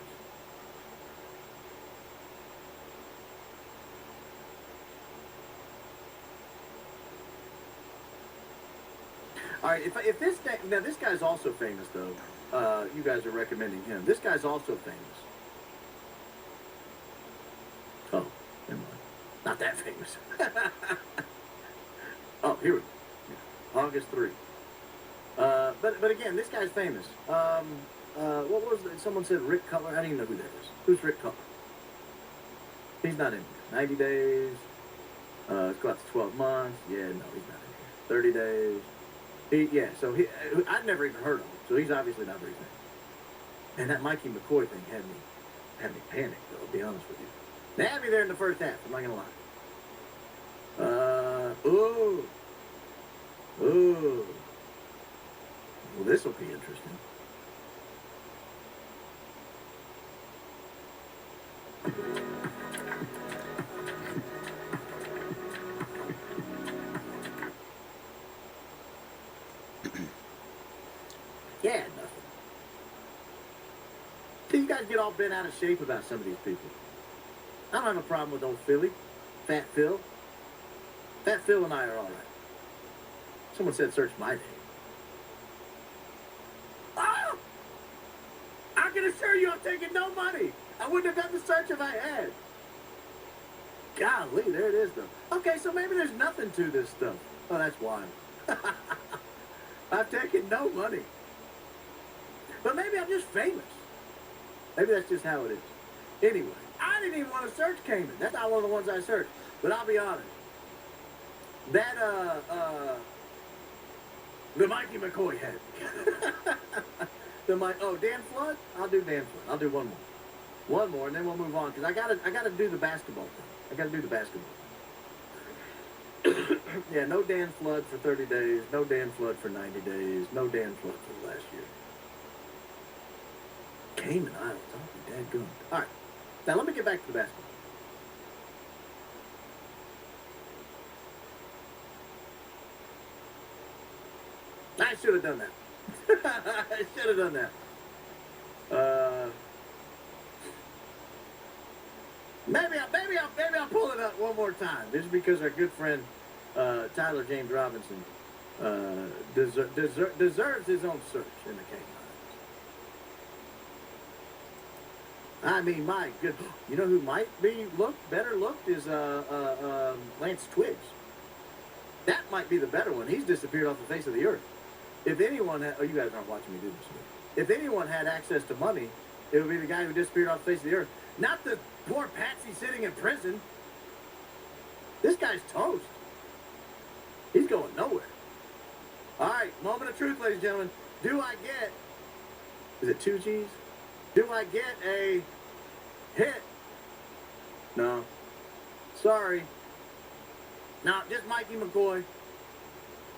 All right, if this guy, now this guy's also famous though. You guys are recommending him. This guy's also famous. Oh, never mind. Not that famous. Oh, here we go. Yeah. August 3. But again, this guy's famous. What was it? Someone said Rick Cutler. I don't even know who that is. Who's Rick Cutler? He's not in here. 90 days. It's got to 12 months. Yeah, no, he's not in here. 30 days. I'd never even heard of him, so he's obviously not very famous. And that Mikey McCoy thing had me panicked, though, I'll be honest with you. They had me there in the first half, I'm not gonna lie. Well, this will be interesting. Yeah, nothing. See, you guys get all bent out of shape about some of these people. I don't have a problem with old Philly. Fat Phil. Fat Phil and I are all right. Someone said search my name. Oh! I can assure you I'm taking no money. I wouldn't have done the search if I had. Golly, there it is, though. Okay, so maybe there's nothing to this stuff. Oh, that's wild. I've taken no money. But maybe I'm just famous. Maybe that's just how it is. Anyway, I didn't even want to search Cayman. That's not one of the ones I searched. But I'll be honest. That, the Mikey McCoy had. Dan Flood? I'll do Dan Flood. I'll do one more. One more, and then we'll move on. Because I gotta do the basketball thing. I gotta do the basketball. Yeah, no Dan Flood for 30 days. No Dan Flood for 90 days. No Dan Flood for the last year. Cayman Islands. I'll be dadgum. All right. Now, let me get back to the basketball. I should have done that. I should have done that. Maybe I'll pull it up one more time. Just because our good friend Tyler James Robinson deserves his own search in the Cayman Islands. I mean, my good. You know who might be better looked is Lance Twiggs. That might be the better one. He's disappeared off the face of the earth. If anyone had, you guys aren't watching me do this. If anyone had access to money, it would be the guy who disappeared off the face of the earth. Not the poor patsy sitting in prison. This guy's toast. He's going nowhere. All right, moment of truth, ladies and gentlemen. Do I get, is it 2 G's? Do I get a hit? No. Sorry. No, just Mikey McCoy.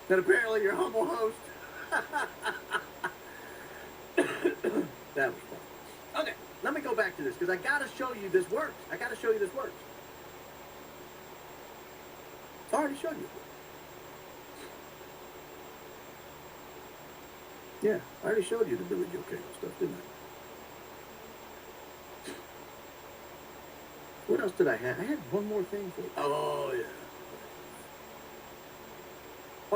And apparently your humble host. That was fun. Okay. let me go back to this because I got to show you this works. I got to show you this works. I already showed you. Yeah, I already showed you the Billy Joe Cable stuff, didn't I? What else did I have? I had one more thing for you. Oh, yeah.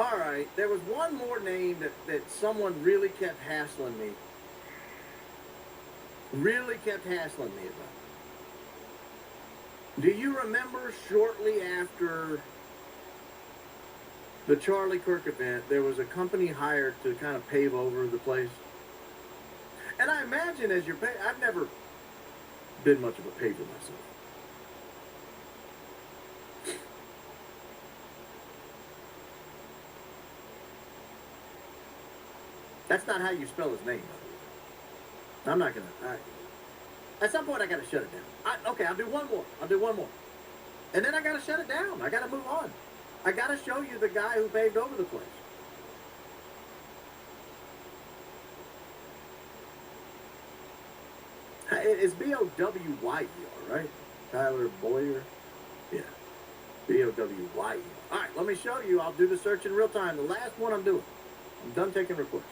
All right, there was one more name that someone really kept hassling me. Really kept hassling me about. Do you remember shortly after the Charlie Kirk event, there was a company hired to kind of pave over the place? And I imagine as you're I've never been much of a paver myself. That's not how you spell his name, by the way. I'm not going to... At some point, I got to shut it down. Okay, I'll do one more. And then I got to shut it down. I got to move on. I got to show you the guy who paved over the place. It's B-O-W-Y-E-R, right? Tyler Boyer? Yeah. B-O-W-Y-E-R. All right, let me show you. I'll do the search in real time. The last one I'm doing. I'm done taking requests.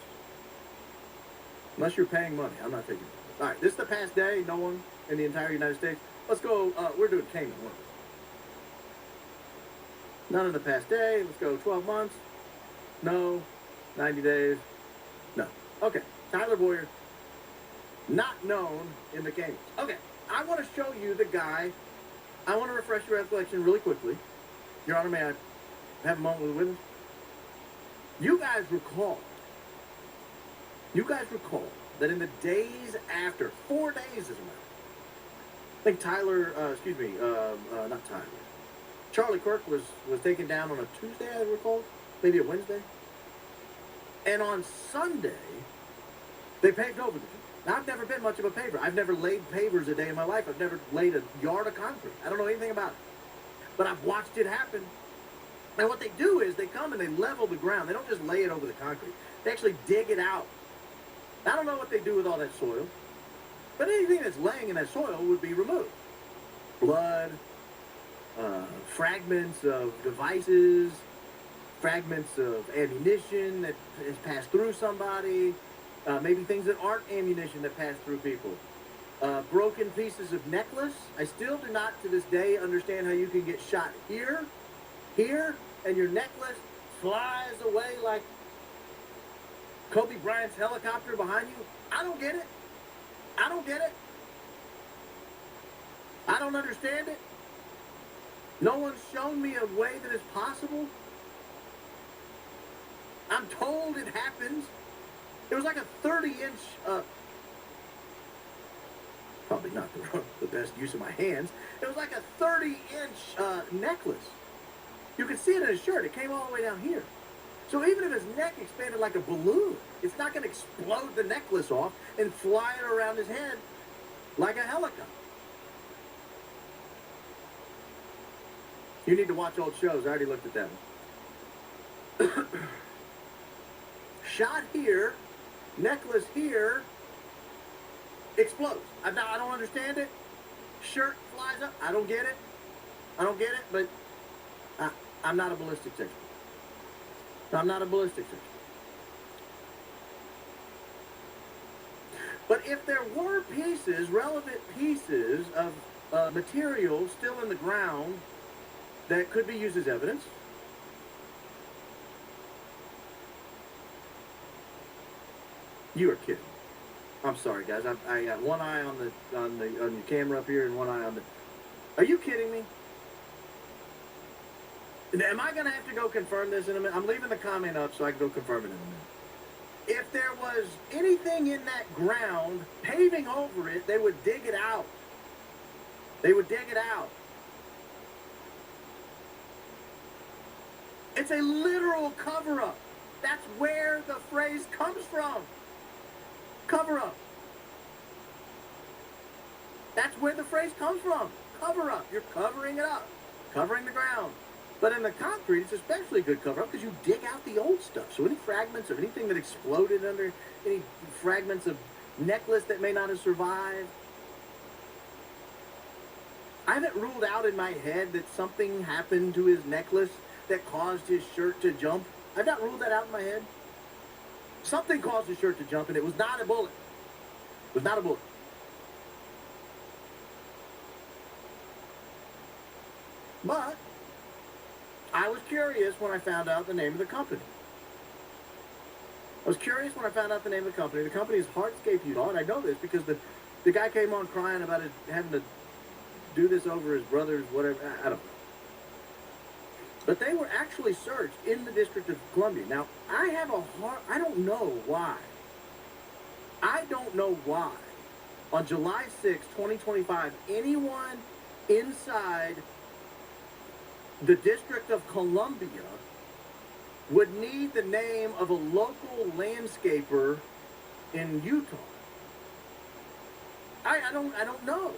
Unless you're paying money. I'm not taking it. All right, this is the past day. No one in the entire United States. Let's go. We're doing CAYMAN. None in the past day. Let's go 12 months. No. 90 days. No. Okay. Tyler Boyer. Not known in the CAYMAN. Okay. I want to show you the guy. I want to refresh your recollection really quickly. Your Honor, may I have a moment with the witness? You guys recall that in the days after, 4 days as a matter, I think not Tyler, Charlie Kirk was taken down on a Tuesday, I recall, maybe a Wednesday. And on Sunday, they paved over the thing. Now, I've never been much of a paver. I've never laid pavers a day in my life. I've never laid a yard of concrete. I don't know anything about it. But I've watched it happen. And what they do is they come and they level the ground. They don't just lay it over the concrete. They actually dig it out. I don't know what they do with all that soil, but anything that's laying in that soil would be removed. Blood, fragments of devices, fragments of ammunition that has passed through somebody, maybe things that aren't ammunition that pass through people. Broken pieces of necklace. I still do not to this day understand how you can get shot here, and your necklace flies away like Kobe Bryant's helicopter behind you. I don't get it. I don't understand it. No one's shown me a way that is possible. I'm told it happens. It was like a 30-inch, probably not the best use of my hands. It was like a 30-inch necklace. You could see it in his shirt. It came all the way down here. So even if his neck expanded like a balloon, it's not going to explode the necklace off and fly it around his head like a helicopter. You need to watch old shows. I already looked at that one. Shot here, necklace here, explodes. I don't understand it. Shirt flies up. I don't get it, but I'm not a ballistics expert. I'm not a ballistics expert. But if there were pieces, relevant pieces of material still in the ground that could be used as evidence, you are kidding. I'm sorry, guys. I got one eye on the camera up here and one eye on the. Are you kidding me? Am I going to have to go confirm this in a minute? I'm leaving the comment up so I can go confirm it in a minute. If there was anything in that ground, paving over it, they would dig it out. It's a literal cover-up. That's where the phrase comes from. Cover-up. That's where the phrase comes from. Cover-up. You're covering it up. Covering the ground. But in the concrete, it's especially a good cover-up because you dig out the old stuff. So any fragments of anything that exploded under, any fragments of necklace that may not have survived, I haven't ruled out in my head that something happened to his necklace that caused his shirt to jump. I've not ruled that out in my head. Something caused his shirt to jump, and it was not a bullet. It was not a bullet. But I was curious when I found out the name of the company. I was curious when I found out the name of the company. The company is Hardscape Utah, and I know this because the guy came on crying about it, having to do this over his brother's whatever. I don't know. But they were actually searched in the District of Columbia. Now, I don't know why. I don't know why. On July 6, 2025, anyone inside the District of Columbia would need the name of a local landscaper in Utah. I don't know.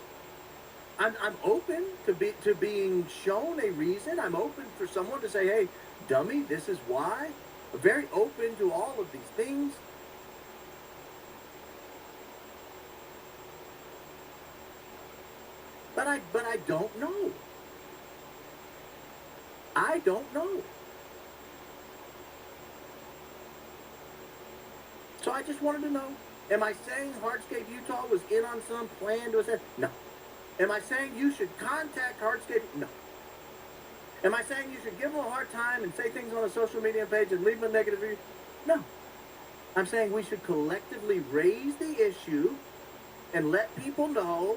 I'm open to being shown a reason. I'm open for someone to say, hey, dummy, this is why. I'm very open to all of these things. But I don't know. I don't know. So I just wanted to know, am I saying Hardscape Utah was in on some plan to assess? No. Am I saying you should contact Hardscape? No. Am I saying you should give them a hard time and say things on a social media page and leave them a negative review? No. I'm saying we should collectively raise the issue and let people know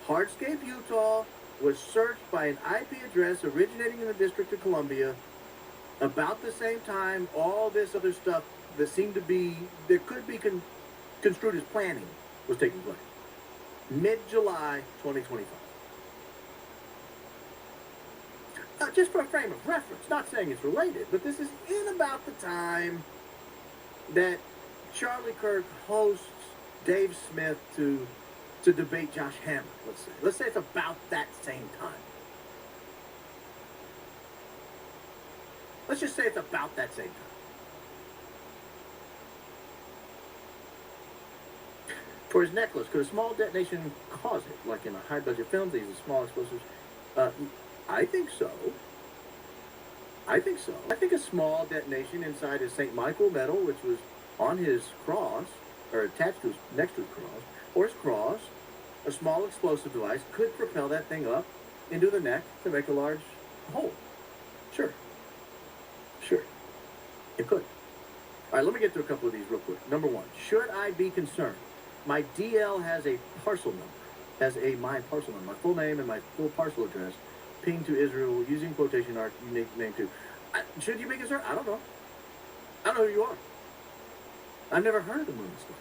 Hardscape Utah was searched by an IP address originating in the District of Columbia about the same time all this other stuff that seemed to be, that could be construed as planning was taking place. Mid-July 2025. Just for a frame of reference, not saying it's related, but this is in about the time that Charlie Kirk hosts Dave Smith to debate Josh Hammond, let's say. Let's say it's about that same time. Let's just say it's about that same time. For his necklace, could a small detonation cause it? Like in a high-budget film, these are small explosives. I think so. I think so. I think a small detonation inside his St. Michael medal, which was on his cross, or attached to his, next to his cross, or his cross, a small explosive device could propel that thing up into the neck to make a large hole. Sure. Sure. It could. All right, let me get to a couple of these real quick. Number one, should I be concerned? My DL has a parcel number, my parcel number, my full name and my full parcel address, pinged to Israel using quotation mark, unique name too. Should you be concerned? I don't know. I don't know who you are. I've never heard of the moon story.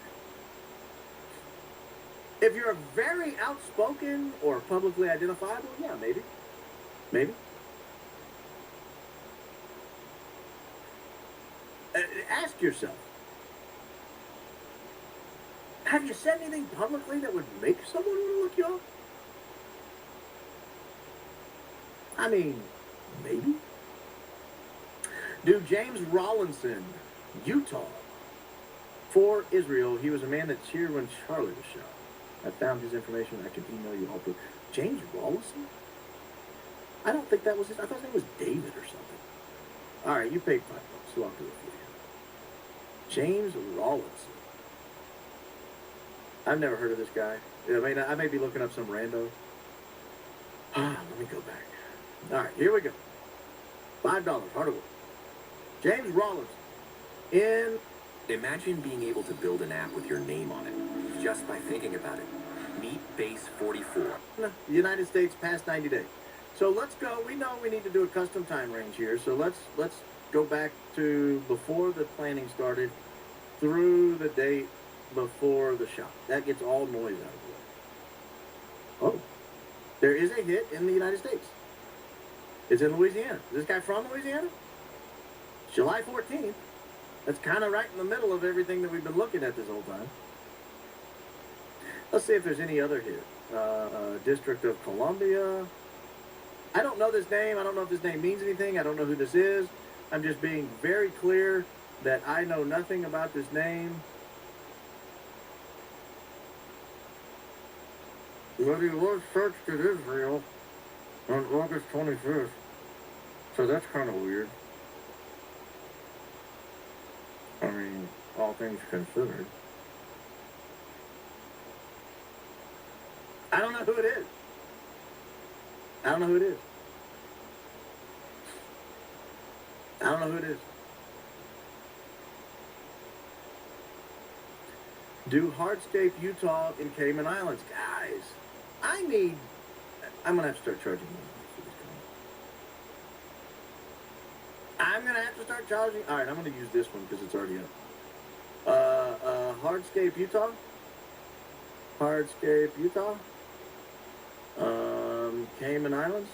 If you're very outspoken or publicly identifiable, yeah, maybe. Maybe. Ask yourself, have you said anything publicly that would make someone want to look you up? I mean, maybe. Dude, James Rawlinson, Utah, for Israel. He was a man that cheered when Charlie was shot. I found his information. I can email you all. James Rawlinson? I don't think that was his. I thought his name was David or something. All right, you paid $5, so I'll do it for you. James Rawlinson. I've never heard of this guy. I may be looking up some rando. Let me go back. All right, here we go. $5, hard to work. James Rawlinson. Imagine being able to build an app with your name on it, just by thinking about it. Meet Base 44. The United States past 90 days. So let's go. We know we need to do a custom time range here. So let's go back to before the planning started through the date before the shot. That gets all noise out of the way. Oh, there is a hit in the United States. It's in Louisiana. Is this guy from Louisiana? July 14th. That's kind of right in the middle of everything that we've been looking at this whole time. Let's see if there's any other hit. District of Columbia. I don't know this name. I don't know if this name means anything. I don't know who this is. I'm just being very clear that I know nothing about this name. But he was searched in Israel on August 25th. So that's kind of weird. I mean, all things considered. I don't know who it is. I don't know who it is. I don't know who it is. Do Hardscape Utah in Cayman Islands. Guys, I'm going to have to start charging more for this comment. I'm going to have to start charging. All right, I'm going to use this one because it's already up. Hardscape Utah. Hardscape Utah. Cayman Islands.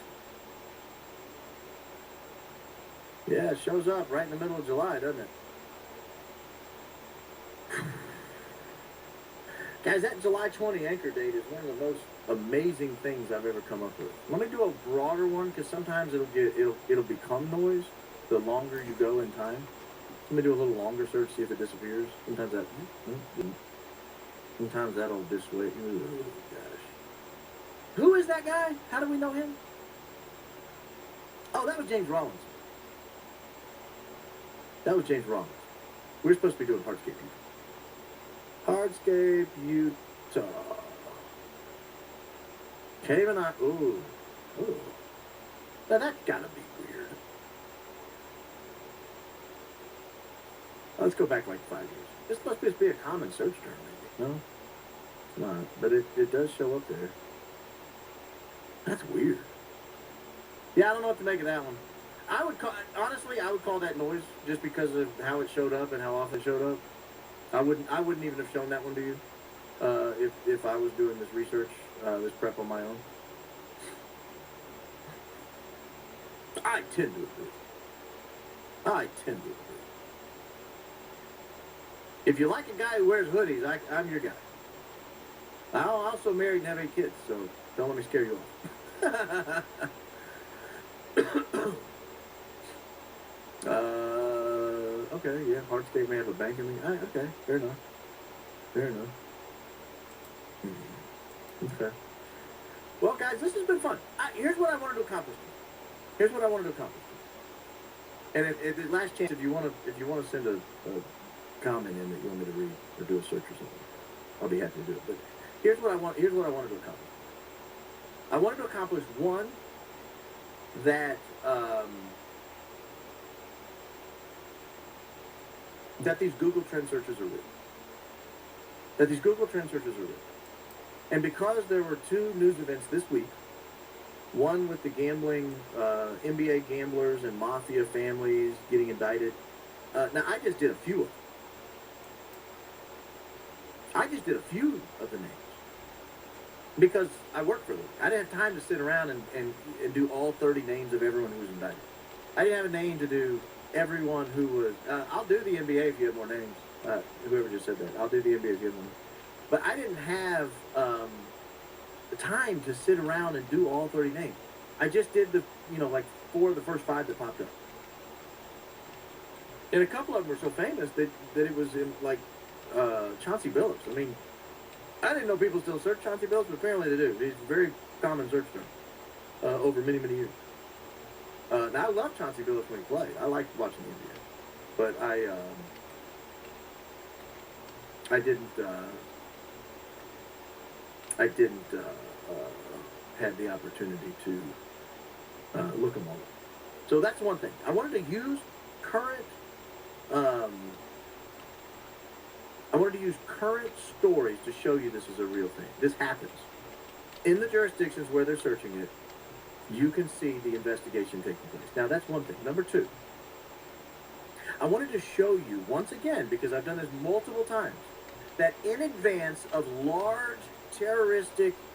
Yeah, it shows up right in the middle of July, doesn't it? Guys, that July 20 anchor date is one of the most amazing things I've ever come up with. Let me do a broader one because sometimes it'll become noise the longer you go in time. Let me do a little longer search, see if it disappears. Sometimes that'll dissuade. Oh gosh. Who is that guy? How do we know him? Oh, that was James Rollins. That was James Rollins. We're supposed to be doing Hardscape Utah. Hardscape Utah. Cayman Islands. Ooh. Ooh. Now that's gotta be weird. Let's go back like 5 years. This must just be a common search term, maybe. No? It's not. But it does show up there. That's weird. Yeah, I don't know what to make of that one. Honestly, I would call that noise just because of how it showed up and how often it showed up. I wouldn't even have shown that one to you if I was doing this research, this prep on my own. I tend to agree. If you like a guy who wears hoodies, I'm your guy. I'm also married and have 8 kids, so don't let me scare you off. Okay, yeah, Hardscape may have a bank in the... okay, fair enough. Okay. Well, guys, this has been fun. Here's what I wanted to accomplish. And at the last chance, if you want to send a comment in that you want me to read or do a search or something, I'll be happy to do it. But here's what I wanted to accomplish. I wanted to accomplish one, that these Google Trend searches are real. And because there were 2 news events this week, one with the gambling, NBA gamblers and mafia families getting indicted. Now, I just did a few of them. I just did a few of the names. Because I work for them. I didn't have time to sit around and do all 30 names of everyone who was indicted. I didn't have a name to do everyone who was... I'll do the NBA if you have more names. Whoever just said that. I'll do the NBA if you have more names. But I didn't have the time to sit around and do all 30 names. I just did like 4 of the first 5 that popped up. And a couple of them were so famous that it was in, like, Chauncey Billups. I mean, I didn't know people still search Chauncey Billups, but apparently they do. He's a very common search term over many, many years. Now, I love Chauncey Billups when he played. I liked watching the NBA. But I didn't have the opportunity to look them all up. So that's one thing. I wanted to use current stories to show you this is a real thing. This happens. In the jurisdictions where they're searching it, you can see the investigation taking place. Now, that's one thing. Number 2, I wanted to show you, once again, because I've done this multiple times, that in advance of large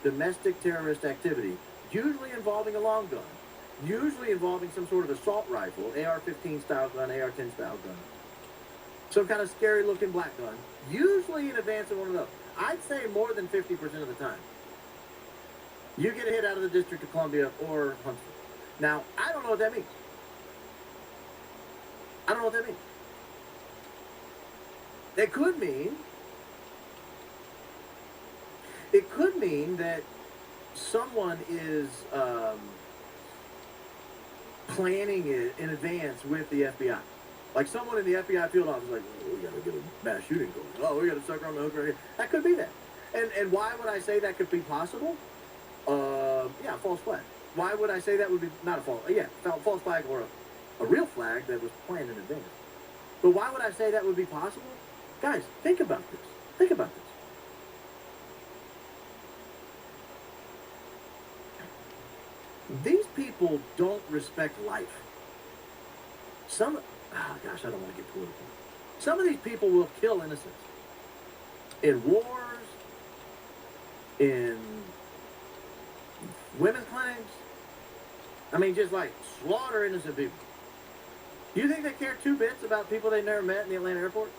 domestic terrorist activity, usually involving a long gun, usually involving some sort of assault rifle, AR-15 style gun, AR-10 style gun, some kind of scary looking black gun, usually in advance of one of those. I'd say more than 50% of the time, you get a hit out of the District of Columbia or Huntsville. Now, I don't know what that means. It could mean that someone is planning it in advance with the FBI. Like someone in the FBI field office is like, oh, we got to get a mass shooting going. Oh, we got to sucker on the hook right here. That could be that. And why would I say that could be possible? Yeah, false flag. Why would I say that would be not a false? Yeah, false flag or a real flag that was planned in advance. But why would I say that would be possible? Guys, think about this. Think about this. These people don't respect life. Some, oh gosh, I don't want to get political. Some of these people will kill innocents. In wars, in women's clinics. I mean, just like slaughter innocent people. You think they care two bits about people they never met in the Atlanta airport?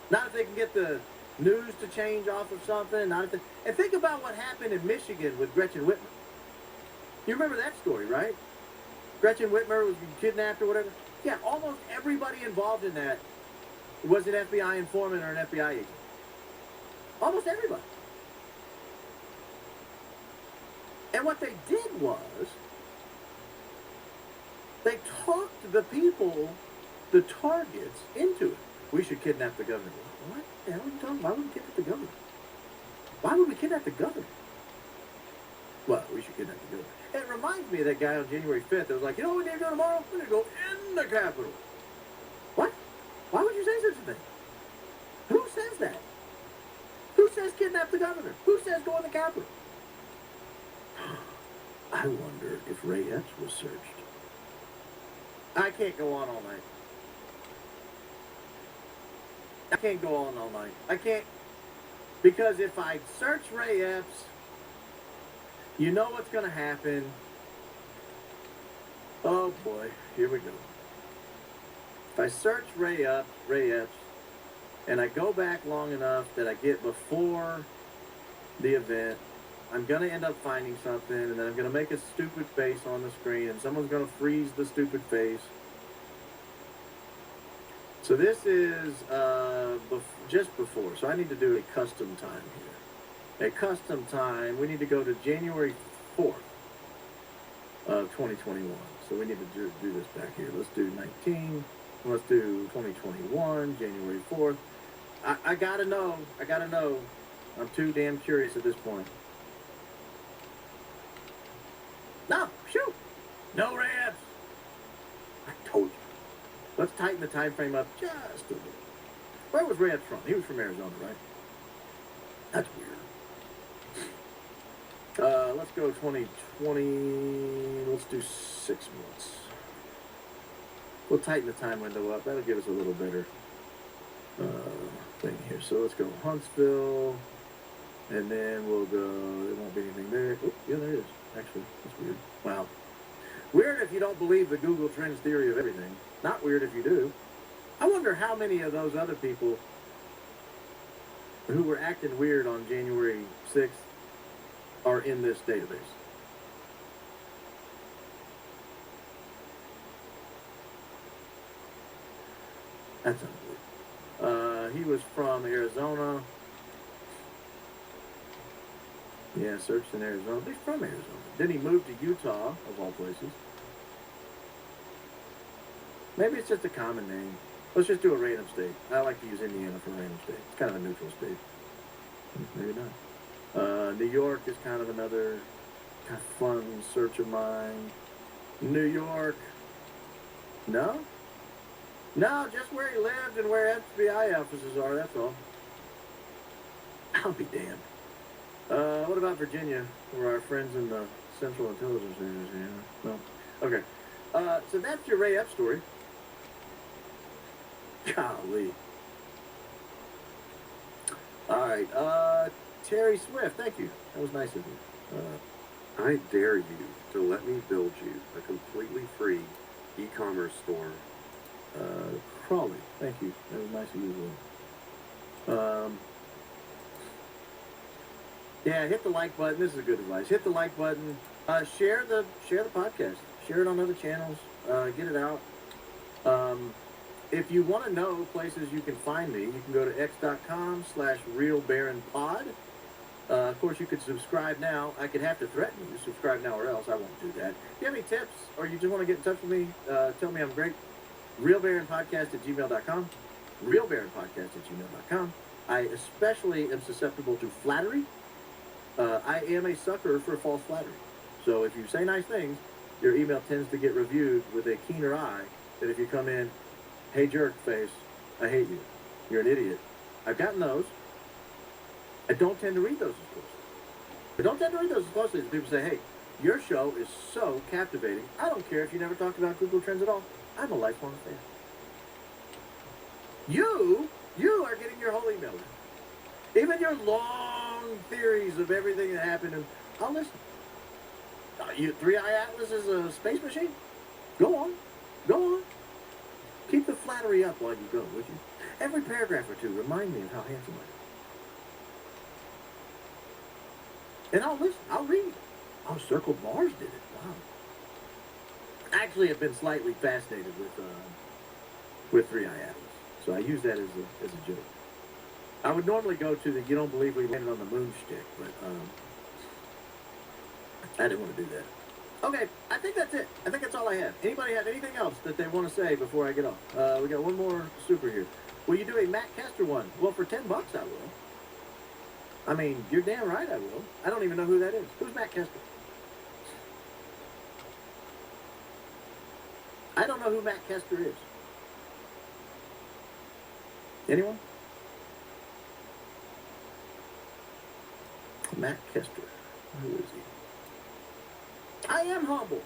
Not if they can get the news to change off of something. Not if they, and think about what happened in Michigan with Gretchen Whitmer. You remember that story, right? Gretchen Whitmer was kidnapped or whatever. Yeah, almost everybody involved in that was an FBI informant or an FBI agent. Almost everybody. And what they did was, they talked the people, the targets, into it. We should kidnap the governor. What the hell are you talking about? Why would we kidnap the governor? Why would we kidnap the governor? Well, we should kidnap the governor. And it reminds me of that guy on January 5th that was like, you know what we need to do tomorrow? We're going to go in the Capitol. What? Why would you say such a thing? Who says that? Who says kidnap the governor? Who says go in the Capitol? I wonder if Ray Epps was searched. I can't go on all night. I can't go on all night. I can't. Because if I search Ray Epps, you know what's going to happen. Oh boy, here we go. If I search Ray Epps, and I go back long enough that I get before the event, I'm going to end up finding something, and then I'm going to make a stupid face on the screen, and someone's going to freeze the stupid face. So this is just before. So I need to do a custom time here. A custom time, we need to go to January 4th of 2021. So we need to do this back here. Let's do 19. Let's do 2021, January 4th. I gotta know. I gotta know. I'm too damn curious at this point. No, shoot. No Ray Epps. I told you. Let's tighten the time frame up just a little. Where was Ray Epps from? He was from Arizona, right? That's weird. Let's go 2020. Let's do 6 months. We'll tighten the time window up. That'll give us a little better thing here. So let's go Huntsville. And then we'll go, there won't be anything there. Oh, yeah, there is. Actually, that's weird. Wow. Weird if you don't believe the Google Trends theory of everything. Not weird if you do. I wonder how many of those other people who were acting weird on January 6th are in this database. That's unbelievable. He was from Arizona. Yeah, searched in Arizona. He's from Arizona. Then he moved to Utah, of all places. Maybe it's just a common name. Let's just do a random state. I like to use Indiana for a random state. It's kind of a neutral state. Maybe not. New York is kind of another kind of fun search of mine. New York. No? No, just where he lived and where FBI offices are, that's all. I'll be damned. What about Virginia, where our friends in the Central Intelligence Agency? No. Okay. So that's your Ray Epps story. Golly. All right. Terry Swift, thank you. That was nice of you. I dare you to let me build you a completely free e-commerce store. Crawley, thank you. That was nice of you as well. Yeah, hit the like button. This is a good advice. Hit the like button. Share the podcast. Share it on other channels. Get it out. If you want to know places you can find me, you can go to x.com/realbaronpod. Of course, you could subscribe now. I could have to threaten you. Subscribe now or else. I won't do that. If you have any tips or you just want to get in touch with me, tell me I'm great. RealBaronPodcast@gmail.com. RealBaronPodcast@gmail.com. I especially am susceptible to flattery. I am a sucker for false flattery. So if you say nice things, your email tends to get reviewed with a keener eye than if you come in, hey jerk face, I hate you. You're an idiot. I've gotten those. I don't tend to read those as closely. People say, hey, your show is so captivating. I don't care if you never talked about Google Trends at all. I'm a lifelong fan. You are getting your whole email in. Even your long theories of everything that happened, and I'll listen. You 3i Atlas is a space machine? Go on. Keep the flattery up while you go, would you? Every paragraph or two, remind me of how handsome I am. And I'll listen. I'll read. Oh, Circle Mars did it. Wow. Actually, I've been slightly fascinated with 3i Atlas. So I use that as a joke. I would normally go to the "you don't believe we landed on the moon" shtick, but I didn't want to do that. Okay, I think that's it. I think that's all I have. Anybody have anything else that they want to say before I get off? We got one more super here. Will you do a Matt Kester one? Well, for $10, I will. I mean, you're damn right I will. I don't even know who that is. Who's Matt Kester? I don't know who Matt Kester is. Anyone? Matt Kester. Who is he? I am humble.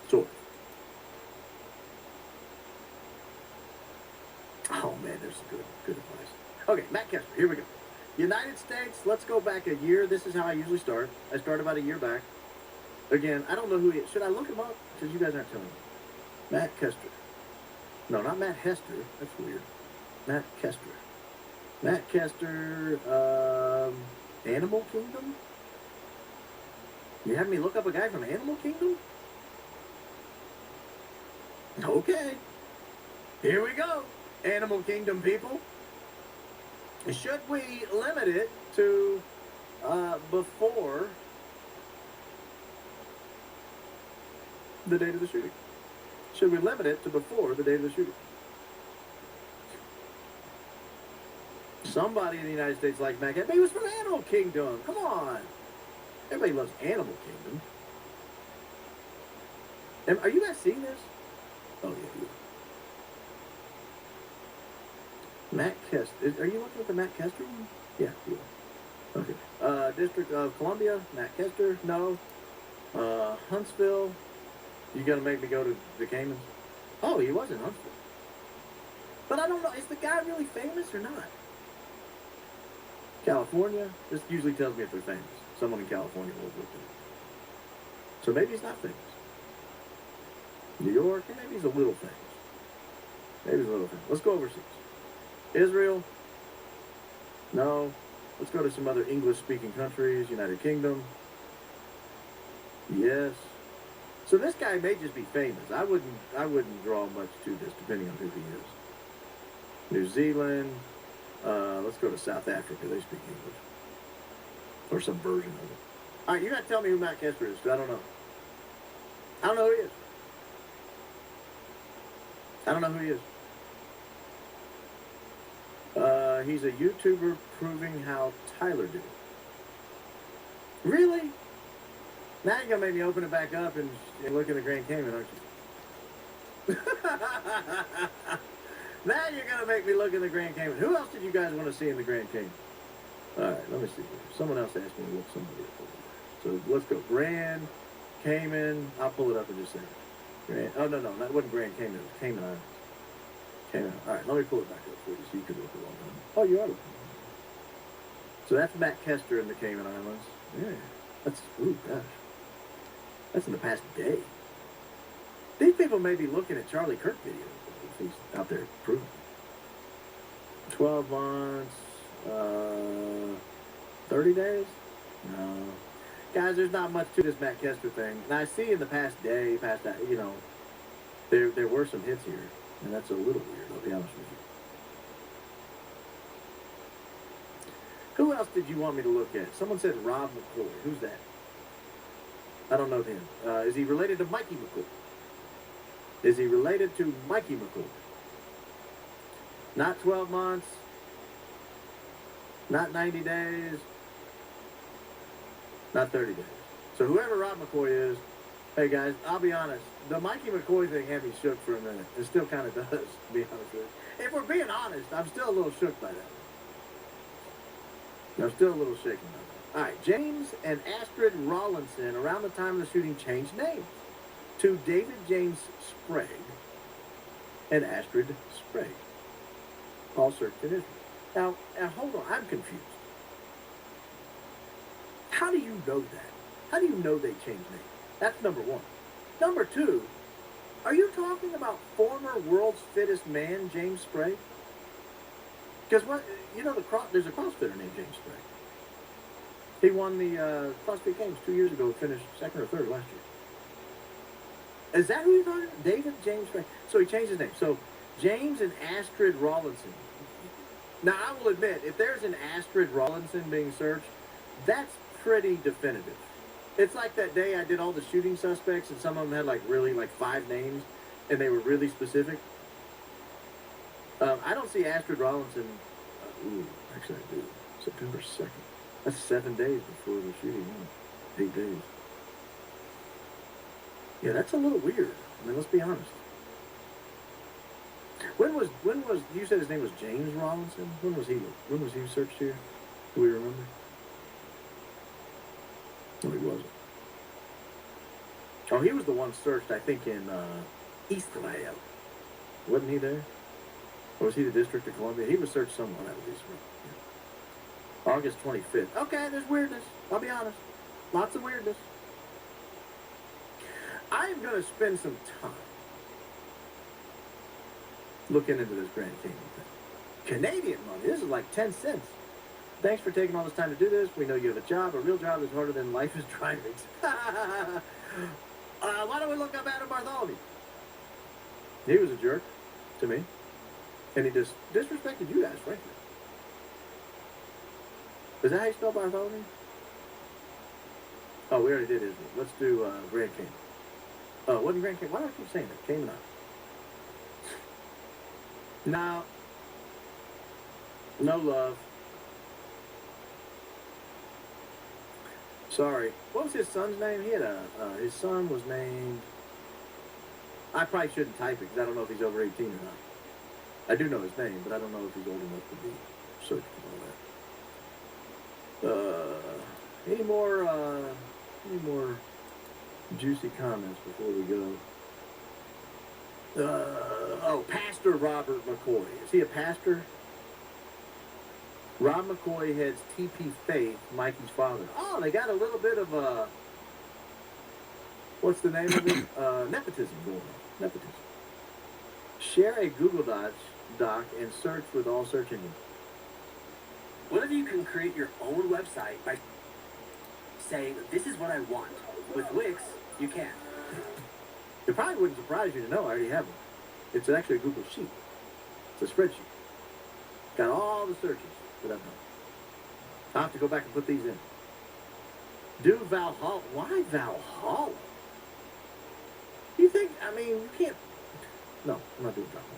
Sort of. Oh man, there's some good advice. Okay, Matt Kester, here we go. United States, let's go back a year. This is how I usually start. I start about a year back. Again, I don't know who he is. Should I look him up? Because you guys aren't telling me. Matt Kester. No, not Matt Hester. That's weird. Matt Kester. Matt Kester, Animal Kingdom? You having me look up a guy from Animal Kingdom? Okay. Here we go. Animal Kingdom people. Should we limit it to before the date of the shooting? Should we limit it to before the date of the shooting? Somebody in the United States likes Matt Kester. He was from Animal Kingdom. Come on. Everybody loves Animal Kingdom. And are you guys seeing this? Oh, yeah, you are. Matt Kester. Are you looking at the Matt Kester one? Yeah, you are. Okay. District of Columbia, Matt Kester. No. Huntsville. You gonna make me go to the Caymans? Oh, he was in Huntsville. But I don't know. Is the guy really famous or not? California. This usually tells me if they're famous. Someone in California will look at it. So maybe he's not famous. New York, maybe he's a little famous. Maybe he's a little famous. Let's go overseas. Israel? No. Let's go to some other English-speaking countries. United Kingdom? Yes. So this guy may just be famous. I wouldn't draw much to this, depending on who he is. New Zealand. Let's go to South Africa. They speak English. Or some version of it. All right, you got to tell me who Matt Kester is, because I don't know. I don't know who he is. I don't know who he is. He's a YouTuber proving how Tyler did it. Really? Now you're going to make me open it back up and look at the Grand Cayman, aren't you? Now you're going to make me look at the Grand Cayman. Who else did you guys want to see in the Grand Cayman? All right, let me see here. Someone else asked me to look somebody up over there. So let's go. Grand Cayman. I'll pull it up in just a second. Oh, no, that wasn't Grand Cayman. It was Cayman Islands. Cayman. All right, let me pull it back up for you so you can look along. Oh, you are looking. So that's Matt Kester in the Cayman Islands. Yeah. That's, ooh, gosh. That's in the past day. These people may be looking at Charlie Kirk videos if he's out there proving it. 12 months, 30 days? No. Guys, there's not much to this Matt Kester thing. And I see in the past day, you know, there were some hits here. And that's a little weird, I'll be honest with you. Who else did you want me to look at? Someone said Rob McCoy. Who's that? I don't know him. Is he related to Mikey McCoy? Is he related to Mikey McCoy? Not 12 months. Not 90 days. Not 30 days. So whoever Rob McCoy is, hey guys, I'll be honest. The Mikey McCoy thing had me shook for a minute. It still kind of does, to be honest with you. If we're being honest, I'm still a little shook by that. I'm still a little shaken by that. All right, James and Astrid Rawlinson, around the time of the shooting, changed names to David James Sprague and Astrid Sprague. All searched in Israel. Now, hold on, I'm confused. How do you know that? How do you know they changed names? That's number one. Number two, are you talking about former world's fittest man, James Sprague? Because what, you know, there's a CrossFitter named James Sprague. He won the CrossFit Games 2 years ago, finished second or third last year. Is that who you're talking about? David James Sprague. So he changed his name. So James and Astrid Rawlinson. Now, I will admit, if there's an Astrid Rawlinson being searched, that's pretty definitive. It's like that day I did all the shooting suspects, and some of them had like really like 5 names, and they were really specific. I don't see Astrid Rawlinson. Actually, I do. September 2nd. That's 7 days before the shooting. 8 days. Yeah, that's a little weird. I mean, let's be honest. When was you said his name was James Rawlinson? When was he searched here? Do we remember? No, he wasn't. Oh, he was the one searched, I think, in Israel. Wasn't he there? Or was he the District of Columbia? He was searched somewhere. That was Israel. Yeah. August 25th. Okay, there's weirdness. I'll be honest. Lots of weirdness. I am going to spend some time looking into this Grand Canyon thing. Canadian money. This is like 10 cents. Thanks for taking all this time to do this. We know you have a job. A real job is harder than life is driving. Why don't we look up Adam Bartholomew? He was a jerk to me. And he just disrespected you guys, frankly. Is that how you spell Bartholomew? Oh, we already did Israel. Let's do Grand Canyon. Oh, wasn't Grand Canyon? Why do I keep saying that? CAYMAN. Now, no love. Sorry. What was his son's name? He had his son was named... I probably shouldn't type it because I don't know if he's over 18 or not. I do know his name, but I don't know if he's old enough to be searched and all that. Any more juicy comments before we go? Pastor Robert McCoy. Is he a pastor? Rob McCoy heads TP Faith, Mikey's father. Oh, they got a little bit of what's the name of it? Nepotism going on. Nepotism. Share a Google Doc and search with all search engines. What if you can create your own website by saying, this is what I want? With Wix, you can. It probably wouldn't surprise you to know I already have one. It's actually a Google Sheet. It's a spreadsheet. Got all the searches that I've done. I'll have to go back and put these in. Do Valhalla. Why Valhalla? You think, I mean, you can't. No, I'm not doing Valhalla.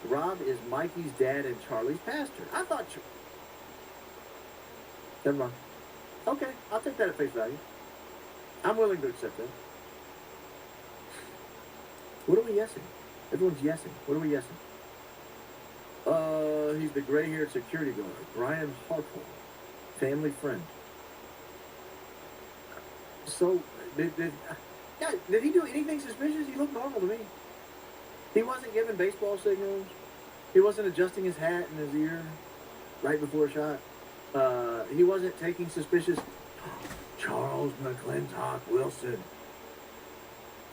Rob is Mikey's dad and Charlie's pastor. I thought you. Never mind. Okay, I'll take that at face value. I'm willing to accept that. What are we yesing? Everyone's yesing. What are we yesing? He's the gray-haired security guard, Brian Hartwell, family friend. So, did he do anything suspicious? He looked normal to me. He wasn't giving baseball signals. He wasn't adjusting his hat in his ear right before a shot. He wasn't taking suspicious... Charles McClintock Wilson.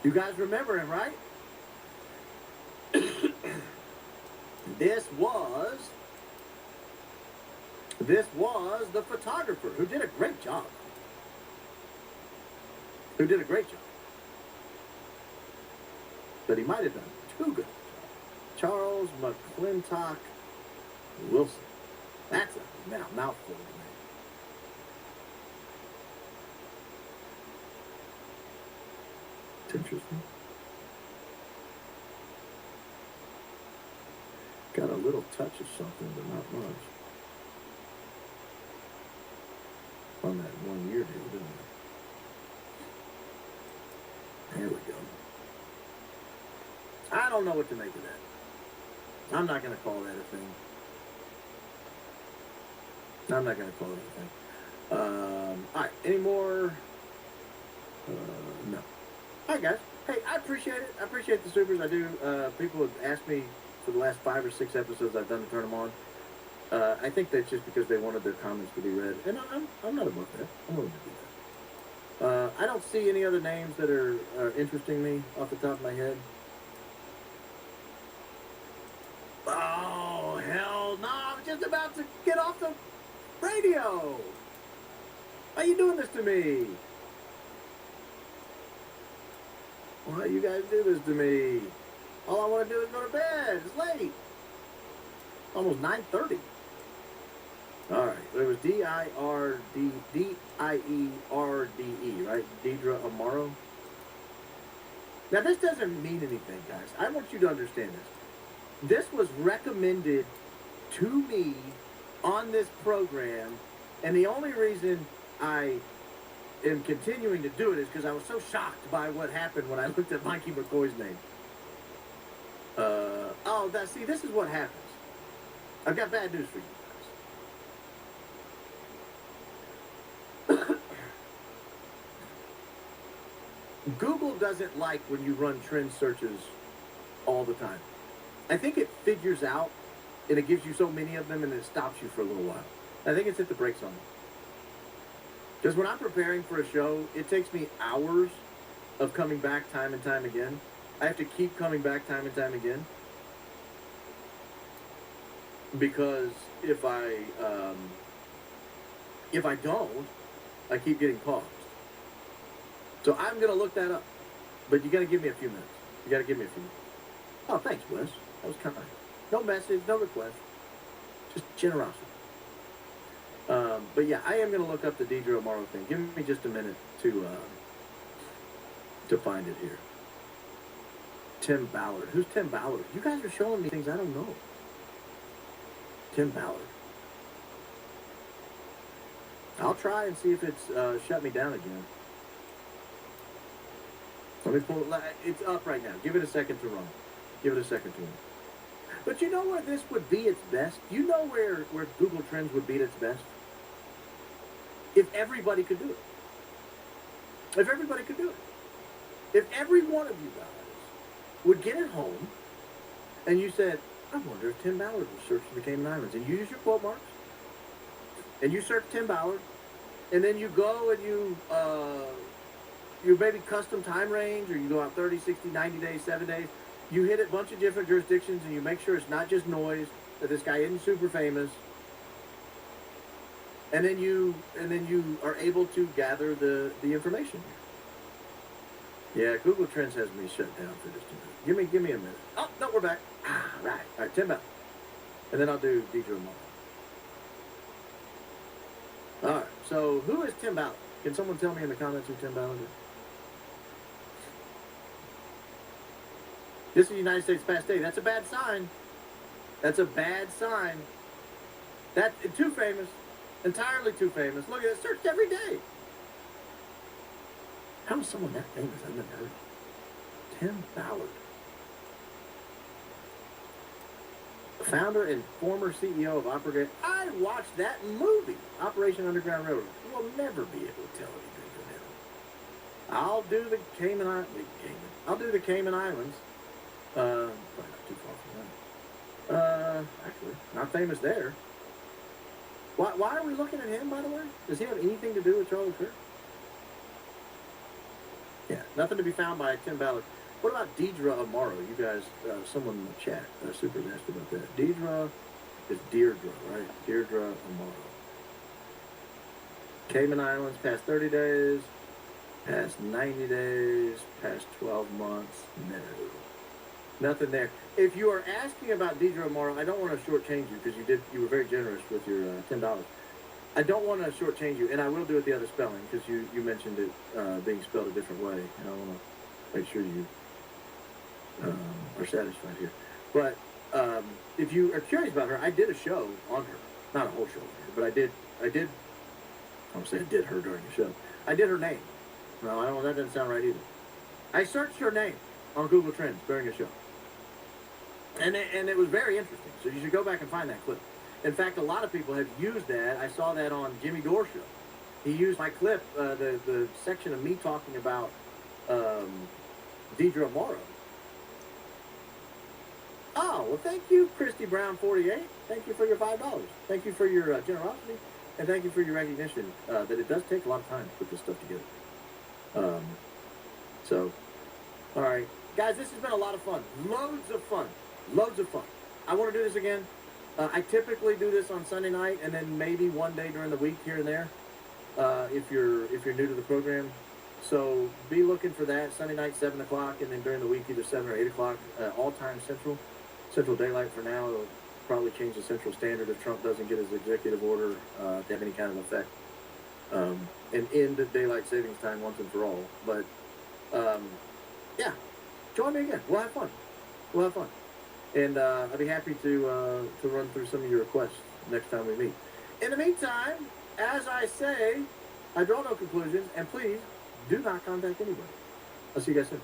You guys remember him, right? This was the photographer who did a great job. But he might have done too good. Charles McClintock Wilson. That's a mouthful to me. It's interesting. Got a little touch of something, but not much. On that 1 year deal, didn't it? There we go. I don't know what to make of that. I'm not going to call that a thing. I'm not going to call it a thing. All right, any more? No. All right, guys. Hey, I appreciate it. I appreciate the supers. I do. People have asked me for the last 5 or 6 episodes I've done to turn them on. I think that's just because they wanted their comments to be read, and I'm not above that. I'm willing to do that. I don't see any other names that are interesting me off the top of my head. Oh, hell no. I'm just about to get off the radio. Why are you doing this to me? Why you guys do this to me? All I want to do is go to bed. It's late. Almost 9:30. All right. It was D-I-E-R-D-E, right? Deidre Amaro. Now, this doesn't mean anything, guys. I want you to understand this. This was recommended to me on this program, and the only reason I am continuing to do it is because I was so shocked by what happened when I looked at Mikey McCoy's name. See, this is what happens. I've got bad news for you guys. Google doesn't like when you run trend searches all the time. I think it figures out, and it gives you so many of them, and it stops you for a little while. I think it's hit the brakes on it. Because when I'm preparing for a show, it takes me hours of coming back time and time again. I have to keep coming back time and time again. Because if I don't, I keep getting paused. So I'm going to look that up. But you got to give me a few minutes. You got to give me a few minutes. Oh, thanks, Wes. That was kind. No message, no request. Just generosity. But yeah, I am going to look up the Deidre Amaro thing. Give me just a minute to find it here. Tim Ballard. Who's Tim Ballard? You guys are showing me things I don't know. Tim Ballard. I'll try and see if it's shut me down again. Let me pull it. It's up right now. Give it a second to run. Give it a second to run. But you know where this would be its best? You know where Google Trends would be at its best? If everybody could do it. If everybody could do it. If every one of you guys would get at home and you said, I wonder if Tim Ballard was searching the Cayman Islands, and you use your quote marks, and you search Tim Ballard, and then you go and you maybe custom time range, or you go out 30, 60, 90 days, 7 days. You hit a bunch of different jurisdictions, and you make sure it's not just noise, that this guy isn't super famous. And then you are able to gather the information here. Yeah, Google Trends has me shut down for just a minute. Give me a minute. Oh, no, we're back. Right. All right, Tim Ballard. And then I'll do Deidre Amaro. All right, so who is Tim Ballard? Can someone tell me in the comments who Tim Ballard is? This is the United States past day. That's a bad sign. That's a bad sign. That's too famous. Entirely too famous. Look at it. Searched every day. How is someone that famous? I've never heard of. Tim Ballard. Founder and former CEO of Operation. I watched that movie, Operation Underground Railroad. We'll never be able to tell anything from him. I'll do the Cayman Islands. I'll do the Cayman Islands. Probably not too far from that. Actually, not famous there. Why are we looking at him, by the way? Does he have anything to do with Charlie Kirk? Yeah, nothing to be found by Tim Ballard. What about Deidre Amaro? You guys, someone in the chat, super asked about that. Deidre is Deirdre, right? Deirdre Amaro. Cayman Islands, past 30 days, past 90 days, past 12 months, no. Nothing there. If you are asking about Deidre Morrow, I don't want to shortchange you because you were very generous with your $10. I don't want to shortchange you, and I will do it the other spelling because you mentioned it being spelled a different way, and I want to make sure you are satisfied here. But if you are curious about her, I did a show on her, not a whole show on her, but I did. I don't say I did her during the show. I did her name. No, I don't. That doesn't sound right either. I searched her name on Google Trends during a show. And it was very interesting. So you should go back and find that clip. In fact, a lot of people have used that. I saw that on Jimmy Dore's show. He used my clip, the section of me talking about Deidre Morrow. Oh, well, thank you, Christy Brown 48. Thank you for your $5. Thank you for your generosity. And thank you for your recognition that it does take a lot of time to put this stuff together. So, all right. Guys, this has been a lot of fun. Loads of fun. Loads of fun. I want to do this again. I typically do this on Sunday night and then maybe one day during the week here and there if you're new to the program. So be looking for that. Sunday night, 7 o'clock, and then during the week either 7 or 8 o'clock, all time Central Daylight for now. It'll probably change the Central Standard if Trump doesn't get his executive order to have any kind of effect. And end daylight savings time once and for all. But, yeah, join me again. We'll have fun. We'll have fun. And I'd be happy to run through some of your requests next time we meet. In the meantime, as I say, I draw no conclusions, and please do not contact anybody. I'll see you guys soon.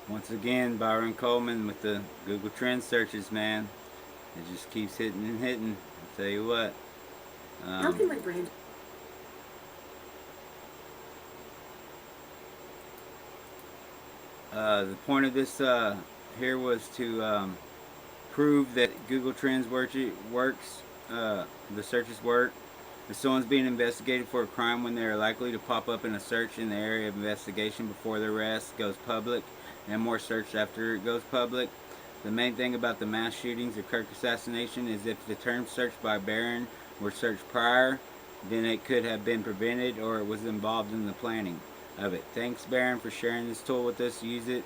Once again, Byron Coleman with the Google Trend searches, man. It just keeps hitting and hitting. I'll tell you what. How can my brand... The point of this here was to prove that Google Trends works, the searches work. If someone's being investigated for a crime when they're likely to pop up in a search in the area of investigation before the arrest goes public, and more searched after it goes public. The main thing about the mass shootings or Kirk assassination is if the terms searched by Barron were searched prior, then it could have been prevented or it was involved in the planning of it. Thanks, Barron, for sharing this tool with us. Use it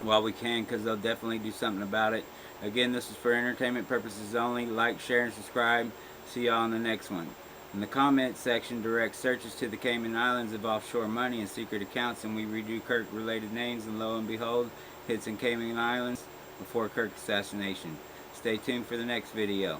while we can, because they'll definitely do something about it. Again, this is for entertainment purposes only. Like, share, and subscribe. See y'all on the next one. In the comments section, direct searches to the Cayman Islands of offshore money and secret accounts, and we redo Kirk-related names, and lo and behold, hits in Cayman Islands before Kirk assassination. Stay tuned for the next video.